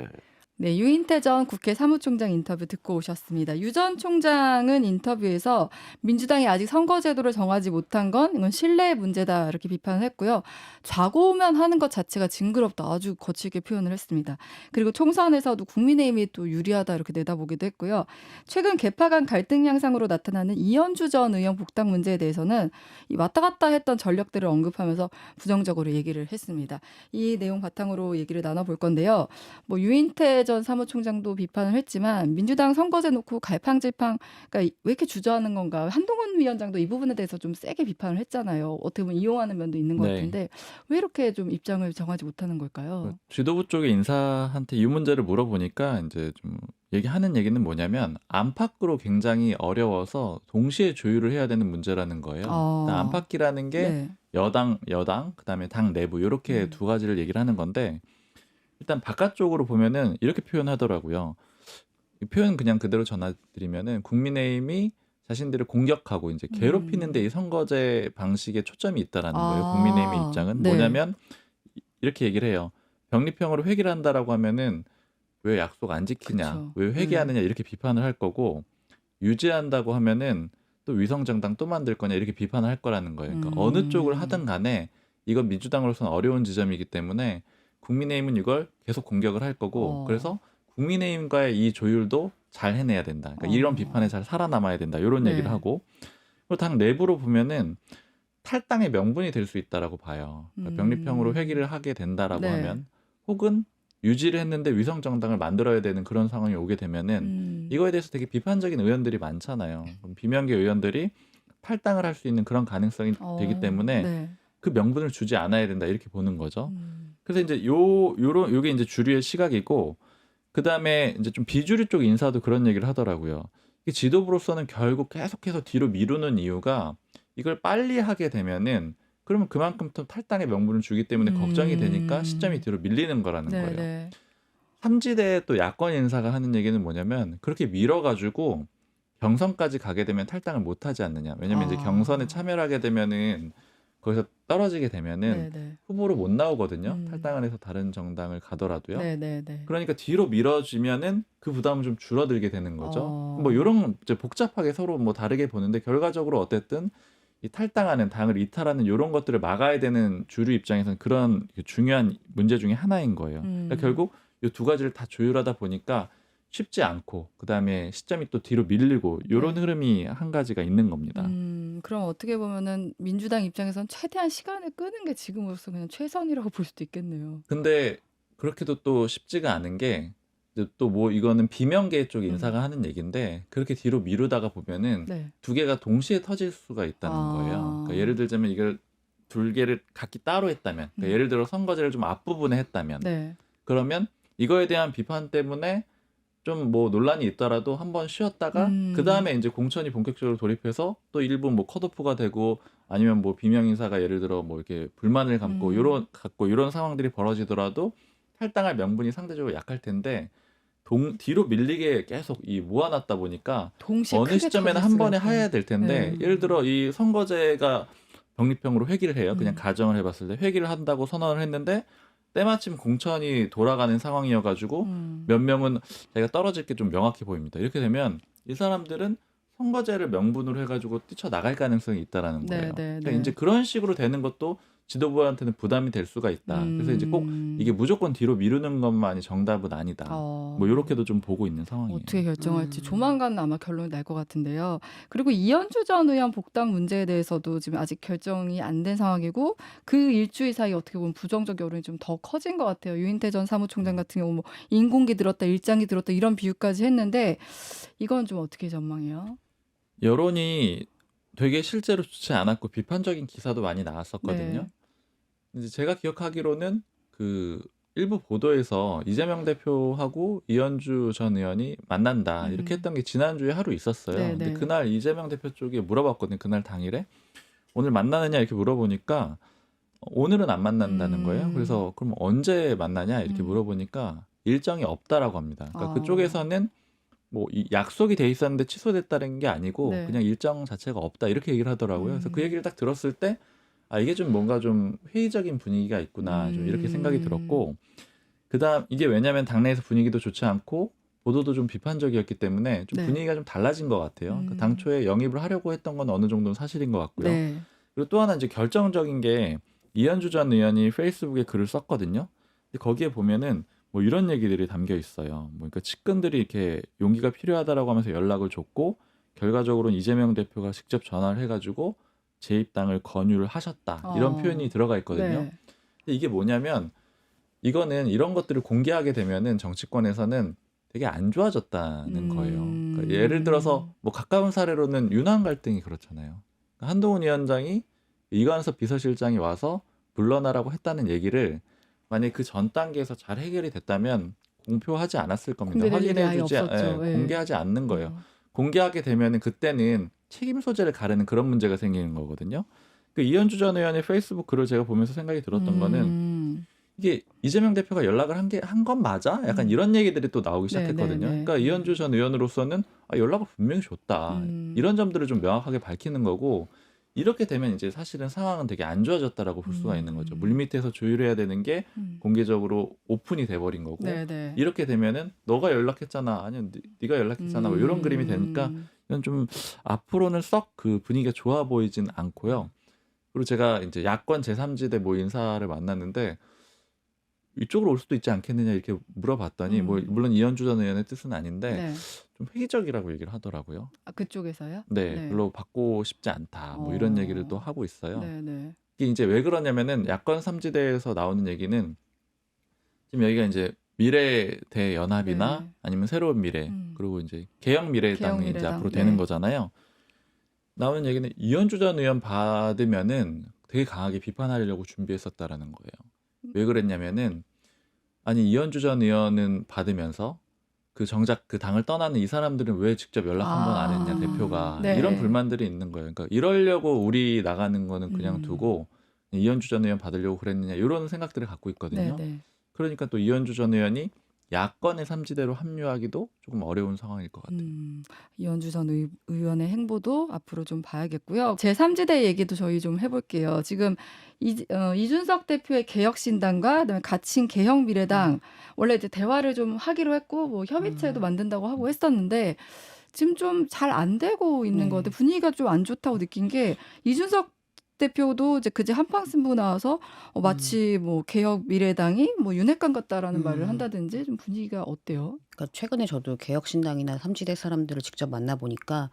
Speaker 1: 네, 유인태 전 국회 사무총장 인터뷰 듣고 오셨습니다. 유 전 총장은 인터뷰에서 민주당이 아직 선거제도를 정하지 못한 건 이건 신뢰의 문제다 이렇게 비판을 했고요. 좌고우면 하는 것 자체가 징그럽다 아주 거칠게 표현을 했습니다. 그리고 총선에서도 국민의힘이 또 유리하다 이렇게 내다보기도 했고요. 최근 개파 간 갈등 양상으로 나타나는 이현주 전 의원 복당 문제에 대해서는 이 왔다 갔다 했던 전력들을 언급하면서 부정적으로 얘기를 했습니다. 이 내용 바탕으로 얘기를 나눠볼 건데요. 뭐 유인태 전 사무총장도 비판을 했지만 민주당 선거제 놓고 갈팡질팡, 그러니까 왜 이렇게 주저하는 건가? 한동훈 위원장도 이 부분에 대해서 좀 세게 비판을 했잖아요. 어떻게 보면 이용하는 면도 있는 것
Speaker 5: 네.
Speaker 1: 같은데 왜 이렇게 좀 입장을 정하지 못하는 걸까요?
Speaker 5: 지도부 쪽의 인사한테 이 문제를 물어보니까 이제 좀 하는 얘기는 뭐냐면 안팎으로 굉장히 어려워서 동시에 조율을 해야 되는 문제라는 거예요. 그러니까 안팎이라는 게
Speaker 1: 네.
Speaker 5: 여당, 그다음에 당 내부 이렇게 두 가지를 얘기를 하는 건데, 일단 바깥쪽으로 보면은 이렇게 표현하더라고요. 이 표현 그냥 그대로 전해드리면은 국민의힘이 자신들을 공격하고 이제 괴롭히는데 이 선거제 방식에 초점이 있다라는 거예요. 국민의힘의 입장은
Speaker 1: 네.
Speaker 5: 뭐냐면 이렇게 얘기를 해요. 병립형으로 회기를 한다라고 하면은 왜 약속 안 지키냐,
Speaker 1: 그쵸.
Speaker 5: 왜 회기하느냐 이렇게 비판을 할 거고, 유지한다고 하면은 또 위성정당 또 만들 거냐 이렇게 비판을 할 거라는 거예요. 그러니까 어느 쪽을 하든 간에 이건 민주당으로서는 어려운 지점이기 때문에 국민의힘은 이걸 계속 공격을 할 거고 그래서 국민의힘과의 이 조율도 잘 해내야 된다. 그러니까 이런 비판에 잘 살아남아야 된다. 이런
Speaker 1: 네.
Speaker 5: 얘기를 하고 그리고 당 내부로 보면은 탈당의 명분이 될 수 있다라고 봐요. 그러니까 병립형으로 회귀를 하게 된다라고
Speaker 1: 네.
Speaker 5: 하면 혹은 유지를 했는데 위성 정당을 만들어야 되는 그런 상황이 오게 되면은 이거에 대해서 되게 비판적인 의원들이 많잖아요. 그럼 비명계 의원들이 탈당을 할 수 있는 그런 가능성이 되기 때문에
Speaker 1: 네.
Speaker 5: 그 명분을 주지 않아야 된다 이렇게 보는 거죠. 그래서 이제 요게 이제 주류의 시각이고 그다음에 이제 좀 비주류 쪽 인사도 그런 얘기를 하더라고요. 이게 지도부로서는 결국 계속해서 뒤로 미루는 이유가 이걸 빨리 하게 되면은 그러면 그만큼 또 탈당의 명분을 주기 때문에 걱정이 되니까 시점이 뒤로 밀리는 거라는
Speaker 1: 네,
Speaker 5: 거예요.
Speaker 1: 네.
Speaker 5: 삼지대 또 야권 인사가 하는 얘기는 뭐냐면 그렇게 밀어가지고 경선까지 가게 되면 탈당을 못 하지 않느냐. 왜냐면 이제 경선에 참여를 하게 되면은 거기서 떨어지게 되면은
Speaker 1: 네, 네.
Speaker 5: 후보로 못 나오거든요. 탈당을 해서 다른 정당을 가더라도요.
Speaker 1: 네, 네, 네.
Speaker 5: 그러니까 뒤로 밀어지면은 그 부담은 좀 줄어들게 되는 거죠.
Speaker 1: 어.
Speaker 5: 뭐 이런 이제 복잡하게 서로 뭐 다르게 보는데 결과적으로 어쨌든 이 탈당하는 당을 이탈하는 이런 것들을 막아야 되는 주류 입장에서는 그런 중요한 문제 중에 하나인 거예요. 그러니까 결국 이 두 가지를 다 조율하다 보니까 쉽지 않고 그다음에 시점이 또 뒤로 밀리고 이런
Speaker 1: 네.
Speaker 5: 흐름이 한 가지가 있는 겁니다.
Speaker 1: 그럼 어떻게 보면은 민주당 입장에선 최대한 시간을 끄는 게 지금으로서 그냥 최선이라고 볼 수도 있겠네요.
Speaker 5: 근데 그렇게도 또 쉽지가 않은 게 또 뭐 이거는 비명계 쪽 인사가 하는 얘기인데 그렇게 뒤로 미루다가 보면은
Speaker 1: 네.
Speaker 5: 두 개가 동시에 터질 수가 있다는 거예요. 그러니까 예를 들자면 이걸 두 개를 각기 따로 했다면 그러니까 예를 들어 선거제를 좀 앞부분에 했다면
Speaker 1: 네.
Speaker 5: 그러면 이거에 대한 비판 때문에 좀 뭐 논란이 있더라도 한번 쉬었다가 그 다음에 이제 공천이 본격적으로 돌입해서 또 일부 뭐 컷오프가 되고 아니면 뭐 비명 인사가 예를 들어 뭐 이렇게 불만을 갖고 이런 상황들이 벌어지더라도 탈당할 명분이 상대적으로 약할 텐데 뒤로 밀리게 계속 이 모아놨다 보니까
Speaker 1: 동시에
Speaker 5: 어느
Speaker 1: 크게
Speaker 5: 시점에는
Speaker 1: 터질
Speaker 5: 한
Speaker 1: 수가
Speaker 5: 번에
Speaker 1: 있구나.
Speaker 5: 해야 될 텐데 예를 들어 이 선거제가 병립형으로 회귀를 해요. 그냥 가정을 해봤을 때 회귀를 한다고 선언을 했는데 때마침 공천이 돌아가는 상황이어가지고 몇 명은 자기가 떨어질 게 좀 명확해 보입니다. 이렇게 되면 이 사람들은 선거제를 명분으로 해가지고 뛰쳐나갈 가능성이 있다라는
Speaker 1: 네,
Speaker 5: 거예요.
Speaker 1: 네,
Speaker 5: 그러니까
Speaker 1: 네.
Speaker 5: 이제 그런 식으로 되는 것도 지도부한테는 부담이 될 수가 있다. 그래서 이제 꼭 이게 무조건 뒤로 미루는 것만이 정답은 아니다. 뭐 이렇게도 좀 보고 있는 상황이에요.
Speaker 1: 어떻게 결정할지 조만간 아마 결론이 날 것 같은데요. 그리고 이현주 전 의원 복당 문제에 대해서도 지금 아직 결정이 안 된 상황이고 그 일주일 사이 어떻게 보면 부정적 여론이 좀 더 커진 것 같아요. 유인태 전 사무총장 같은 경우 뭐 인공기 들었다, 일장기 들었다 이런 비유까지 했는데 이건 좀 어떻게 전망해요?
Speaker 5: 여론이 되게 실제로 좋지 않았고 비판적인 기사도 많이 나왔었거든요.
Speaker 1: 네.
Speaker 5: 이제 제가 기억하기로는 그 일부 보도에서 이재명 대표하고 이현주 전 의원이 만난다 이렇게 했던 게 지난주에 하루 있었어요.
Speaker 1: 네,
Speaker 5: 근데
Speaker 1: 네.
Speaker 5: 그날 이재명 대표 쪽에 물어봤거든요. 그날 당일에 오늘 만나느냐 이렇게 물어보니까 오늘은 안 만난다는 거예요. 그래서 그럼 언제 만나냐 이렇게 물어보니까 일정이 없다라고 합니다. 그러니까 그쪽에서는 뭐 이 약속이 돼 있었는데 취소됐다는 게 아니고
Speaker 1: 네.
Speaker 5: 그냥 일정 자체가 없다 이렇게 얘기를 하더라고요. 그래서 그 얘기를 딱 들었을 때 아 이게 좀 뭔가 좀 회의적인 분위기가 있구나 좀 이렇게 생각이 들었고 그다음 이게 왜냐하면 당내에서 분위기도 좋지 않고 보도도 좀 비판적이었기 때문에 좀
Speaker 1: 네.
Speaker 5: 분위기가 좀 달라진 것 같아요. 그러니까 당초에 영입을 하려고 했던 건 어느 정도는 사실인 것 같고요.
Speaker 1: 네.
Speaker 5: 그리고 또 하나 이제 결정적인 게 이현주 전 의원이 페이스북에 글을 썼거든요. 근데 거기에 보면은 뭐 이런 얘기들이 담겨 있어요. 뭐 그러니까 측근들이 이렇게 용기가 필요하다라고 하면서 연락을 줬고 결과적으로는 이재명 대표가 직접 전화를 해가지고 재입당을 권유를 하셨다 이런 표현이 들어가 있거든요.
Speaker 1: 네.
Speaker 5: 근데 이게 뭐냐면 이거는 이런 것들을 공개하게 되면은 정치권에서는 되게 안 좋아졌다는 거예요. 그러니까 예를 들어서 뭐 가까운 사례로는 윤한 갈등이 그렇잖아요. 그러니까 한동훈 위원장이 이관섭 비서실장이 와서 물러나라고 했다는 얘기를 만약에 그 전 단계에서 잘 해결이 됐다면 공표하지 않았을 겁니다.
Speaker 1: 공개될 일이 아예
Speaker 5: 확인해주지
Speaker 1: 없었죠. 예.
Speaker 5: 공개하지 않는 거예요. 공개하게 되면은 그때는 책임 소재를 가르는 그런 문제가 생기는 거거든요. 그 이현주 전 의원의 페이스북 글을 제가 보면서 생각이 들었던 거는 이게 이재명 대표가 연락을 한 건 맞아? 약간 이런 얘기들이 또 나오기 시작했거든요.
Speaker 1: 네.
Speaker 5: 그러니까 이현주 전 의원으로서는 연락을 분명히 줬다. 이런 점들을 좀 명확하게 밝히는 거고 이렇게 되면 이제 사실은 상황은 되게 안 좋아졌다라고 볼 수가 있는 거죠. 물밑에서 조율해야 되는 게 공개적으로 오픈이 돼버린 거고
Speaker 1: 네, 네.
Speaker 5: 이렇게 되면은 너가 연락했잖아. 아니면 네가 연락했잖아. 뭐 이런 그림이 되니까 이건 좀 앞으로는 썩 그 분위기가 좋아 보이진 않고요. 그리고 제가 이제 야권 제3지대 뭐 인사를 만났는데 이쪽으로 올 수도 있지 않겠느냐 이렇게 물어봤더니 뭐 물론 이현주 전 의원의 뜻은 아닌데
Speaker 1: 네.
Speaker 5: 좀 회의적이라고 얘기를 하더라고요.
Speaker 1: 아, 그쪽에서요?
Speaker 5: 네, 별로 받고 싶지 않다. 뭐 이런 얘기를 또 하고 있어요. 이게 이제 왜 그러냐면은 야권 3지대에서 나오는 얘기는 지금 여기가 이제 미래 대연합이나
Speaker 1: 네.
Speaker 5: 아니면 새로운 미래 그리고 이제 개혁 미래당이 이제
Speaker 1: 개혁미래당.
Speaker 5: 앞으로 되는
Speaker 1: 네.
Speaker 5: 거잖아요. 나오는 얘기는 이현주 전 의원 받으면은 되게 강하게 비판하려고 준비했었다라는 거예요. 왜 그랬냐면은 아니 이현주 전 의원은 받으면서 그 정작 그 당을 떠나는 이 사람들은 왜 직접 연락 한 번 안 했냐 대표가
Speaker 1: 네.
Speaker 5: 이런 불만들이 있는 거예요. 그러니까 이러려고 우리 나가는 거는 그냥 두고 이현주 전 의원 받으려고 그랬느냐 이런 생각들을 갖고 있거든요.
Speaker 1: 네.
Speaker 5: 그러니까 또 이현주 전 의원이 야권의 3지대로 합류하기도 조금 어려운 상황일 것 같아요.
Speaker 1: 이현주 전 의원의 행보도 앞으로 좀 봐야겠고요. 제3지대 얘기도 저희 좀 해볼게요. 지금 이준석 대표의 개혁신당과 그다음에 갇힌 개혁미래당 원래 이제 대화를 좀 하기로 했고 뭐 협의체도 만든다고 하고 했었는데 지금 좀 잘 안 되고 있는 것 같아요. 분위기가 좀 안 좋다고 느낀 게 이준석 대표도 이제 그제 한방 승부 나와서 마치 뭐 개혁 미래당이 뭐 윤핵관 같다라는 말을 한다든지 좀 분위기가 어때요?
Speaker 4: 그러니까 최근에 저도 개혁신당이나 삼지대 사람들을 직접 만나보니까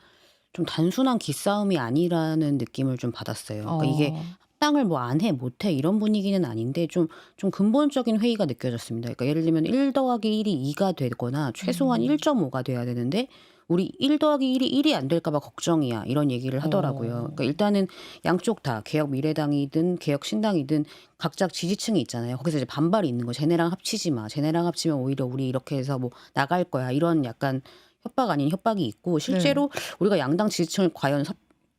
Speaker 4: 좀 단순한 기싸움이 아니라는 느낌을 좀 받았어요. 그러니까 이게 합당을 뭐 안 해, 못 해 이런 분위기는 아닌데 좀 근본적인 회의가 느껴졌습니다. 그러니까 예를 들면 1 더하기 1이 2가 되거나 최소한 1.5가 돼야 되는데 우리 1 더하기 1이 1이 안 될까 봐 걱정이야. 이런 얘기를 하더라고요. 그러니까 일단은 양쪽 다 개혁 미래당이든 개혁 신당이든 각자 지지층이 있잖아요. 거기서 이제 반발이 있는 거. 쟤네랑 합치지 마. 쟤네랑 합치면 오히려 우리 이렇게 해서 뭐 나갈 거야. 이런 약간 협박 아닌 협박이 있고 실제로 우리가 양당 지지층을 과연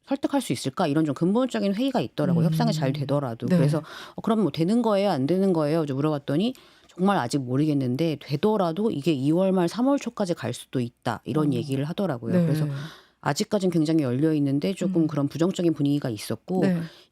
Speaker 4: 설득할 수 있을까? 이런 좀 근본적인 회의가 있더라고요. 협상이 잘 되더라도.
Speaker 1: 네.
Speaker 4: 그래서 그럼 뭐 되는 거예요? 안 되는 거예요? 이제 물어봤더니 정말 아직 모르겠는데 되더라도 이게 2월 말 3월 초까지 갈 수도 있다. 이런 얘기를 하더라고요. 그래서 아직까지는 굉장히 열려 있는데 조금 그런 부정적인 분위기가 있었고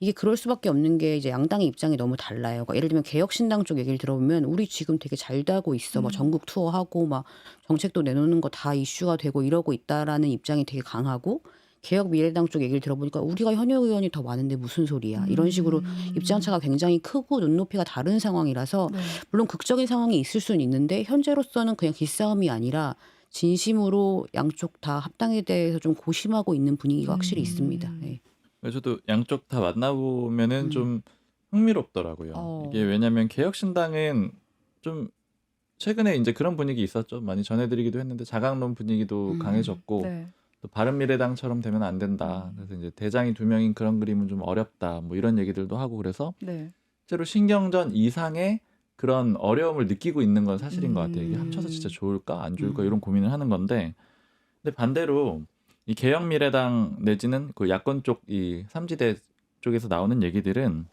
Speaker 4: 이게 그럴 수밖에 없는 게 이제 양당의 입장이 너무 달라요. 그러니까 예를 들면 개혁신당 쪽 얘기를 들어보면 우리 지금 되게 잘 되고 있어. 막 전국 투어하고 막 정책도 내놓는 거 다 이슈가 되고 이러고 있다라는 입장이 되게 강하고 개혁 미래당 쪽 얘기를 들어보니까 우리가 현역 의원이 더 많은데 무슨 소리야. 이런 식으로 입장차가 굉장히 크고 눈높이가 다른 상황이라서 물론 극적인 상황이 있을 수는 있는데 현재로서는 그냥 기싸움이 아니라 진심으로 양쪽 다 합당에 대해서 좀 고심하고 있는 분위기가 확실히 있습니다. 네.
Speaker 5: 저도 양쪽 다 만나보면은 좀 흥미롭더라고요. 이게 왜냐하면 개혁신당은 좀 최근에 이제 그런 분위기 있었죠. 많이 전해드리기도 했는데 자강론 분위기도 강해졌고 또 바른미래당처럼 되면 안 된다. 그래서 이제 대장이 2명인 그런 그림은 좀 어렵다. 뭐 이런 얘기들도 하고 그래서 실제로 신경전 이상의 그런 어려움을 느끼고 있는 건 사실인 것 같아요. 이게 합쳐서 진짜 좋을까 안 좋을까 이런 고민을 하는 건데 근데 반대로 이 개혁미래당 내지는 그 야권 쪽 이 3지대 쪽에서 나오는 얘기들은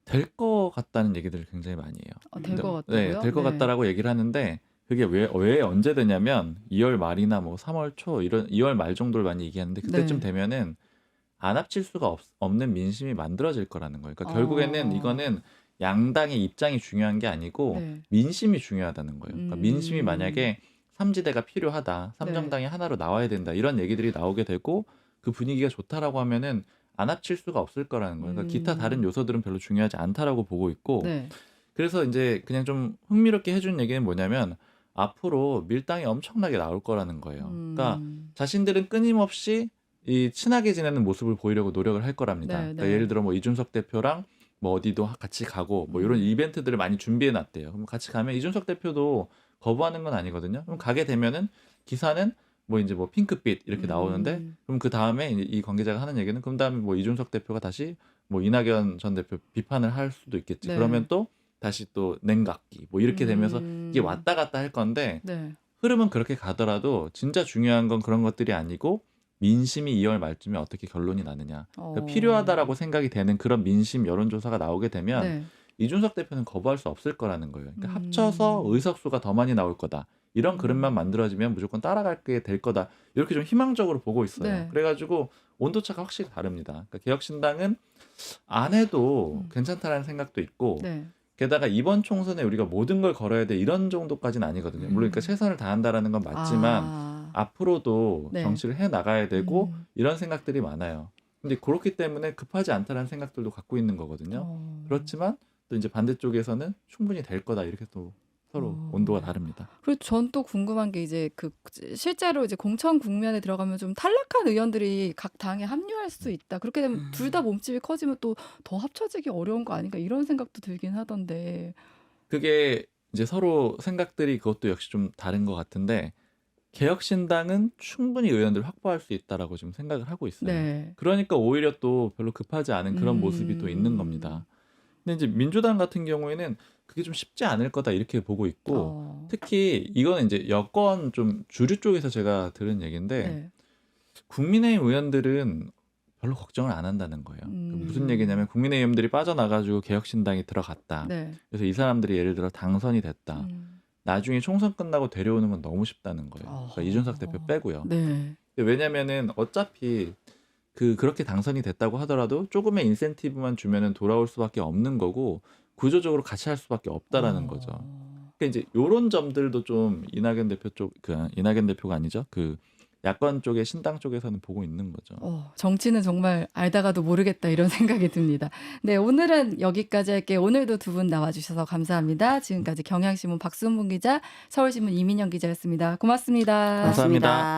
Speaker 5: 될 것 같다는 얘기들을 굉장히 많이 해요.
Speaker 1: 될 것 같다고요?
Speaker 5: 네, 될 것 같다라고 얘기를 하는데 그게 왜 언제 되냐면 2월 말이나 뭐 3월 초 이런 2월 말 정도를 많이 얘기하는데 그때쯤 되면은 안 합칠 수가 없는 민심이 만들어질 거라는 거예요. 그러니까 결국에는 이거는 양당의 입장이 중요한 게 아니고 민심이 중요하다는 거예요. 그러니까 민심이 만약에 3지대가 필요하다. 3정당이 하나로 나와야 된다. 이런 얘기들이 나오게 되고 그 분위기가 좋다라고 하면은 안 합칠 수가 없을 거라는 거예요. 그러니까 기타 다른 요소들은 별로 중요하지 않다라고 보고 있고 그래서 이제 그냥 좀 흥미롭게 해준 얘기는 뭐냐면 앞으로 밀당이 엄청나게 나올 거라는 거예요. 그러니까 자신들은 끊임없이 이 친하게 지내는 모습을 보이려고 노력을 할 거랍니다. 그러니까 예를 들어 뭐 이준석 대표랑 뭐 어디도 같이 가고 뭐 이런 이벤트들을 많이 준비해 놨대요. 그럼 같이 가면 이준석 대표도 거부하는 건 아니거든요. 그럼 가게 되면은 기사는 뭐 이제 뭐 핑크빛 이렇게 나오는데 그럼 그 다음에 이 관계자가 하는 얘기는 그럼 다음에 뭐 이준석 대표가 다시 뭐 이낙연 전 대표 비판을 할 수도 있겠지. 그러면 또 다시 또 냉각기 뭐 이렇게 되면서 이게 왔다 갔다 할 건데 흐름은 그렇게 가더라도 진짜 중요한 건 그런 것들이 아니고 민심이 2월 말쯤에 어떻게 결론이 나느냐. 그러니까 필요하다라고 생각이 되는 그런 민심 여론조사가 나오게 되면 이준석 대표는 거부할 수 없을 거라는 거예요. 그러니까 합쳐서 의석수가 더 많이 나올 거다. 이런 그림만 만들어지면 무조건 따라가게 될 거다. 이렇게 좀 희망적으로 보고 있어요. 그래가지고 온도차가 확실히 다릅니다. 그러니까 개혁신당은 안 해도 괜찮다라는 생각도 있고 게다가 이번 총선에 우리가 모든 걸 걸어야 돼 이런 정도까지는 아니거든요. 물론 그러니까 최선을 다한다라는 건 맞지만 앞으로도
Speaker 1: 네.
Speaker 5: 정치를 해 나가야 되고
Speaker 1: 음.
Speaker 5: 이런 생각들이 많아요. 근데 그렇기 때문에 급하지 않다라는 생각들도 갖고 있는 거거든요. 그렇지만 또 이제 반대쪽에서는 충분히 될 거다 이렇게 또 서로 온도가 다릅니다.
Speaker 1: 그리고 전 또 궁금한 게 이제 그 실제로 이제 공천 국면에 들어가면 좀 탈락한 의원들이 각 당에 합류할 수 있다. 그렇게 되면 둘 다 몸집이 커지면 또 더 합쳐지기 어려운 거 아닌가 이런 생각도 들긴 하던데.
Speaker 5: 그게 이제 서로 생각들이 그것도 역시 좀 다른 것 같은데 개혁신당은 충분히 의원들을 확보할 수 있다라고 지금 생각을 하고 있어요.
Speaker 1: 네.
Speaker 5: 그러니까 오히려 또 별로 급하지 않은 그런 모습이 또 있는
Speaker 1: 음.
Speaker 5: 겁니다. 근데 이제 민주당 같은 경우에는 그게 좀 쉽지 않을 거다 이렇게 보고 있고 특히 이거는 이제 여권 좀 주류 쪽에서 제가 들은 얘기인데
Speaker 1: 네.
Speaker 5: 국민의힘 의원들은 별로 걱정을 안 한다는 거예요. 그 무슨 얘기냐면 국민의힘 의원들이 빠져나가지고 개혁신당이 들어갔다.
Speaker 1: 네.
Speaker 5: 그래서 이 사람들이 예를 들어 당선이 됐다.
Speaker 1: 음.
Speaker 5: 나중에 총선 끝나고 데려오는 건 너무 쉽다는 거예요. 그러니까 이준석 대표 빼고요.
Speaker 1: 네.
Speaker 5: 왜냐면은 어차피 그렇게 당선이 됐다고 하더라도 조금의 인센티브만 주면은 돌아올 수밖에 없는 거고 구조적으로 같이 할 수밖에 없다라는 거죠. 그러니까 이제 요런 점들도 좀 이낙연 대표 이낙연 대표가 아니죠. 그 야권 쪽의 신당 쪽에서는 보고 있는 거죠.
Speaker 1: 정치는 정말 알다가도 모르겠다 이런 생각이 듭니다. 네, 오늘은 여기까지 할게요. 오늘도 두 분 나와주셔서 감사합니다. 지금까지 경향신문 박순분 기자, 서울신문 이민영 기자였습니다. 고맙습니다.
Speaker 5: 감사합니다.
Speaker 4: 고맙습니다.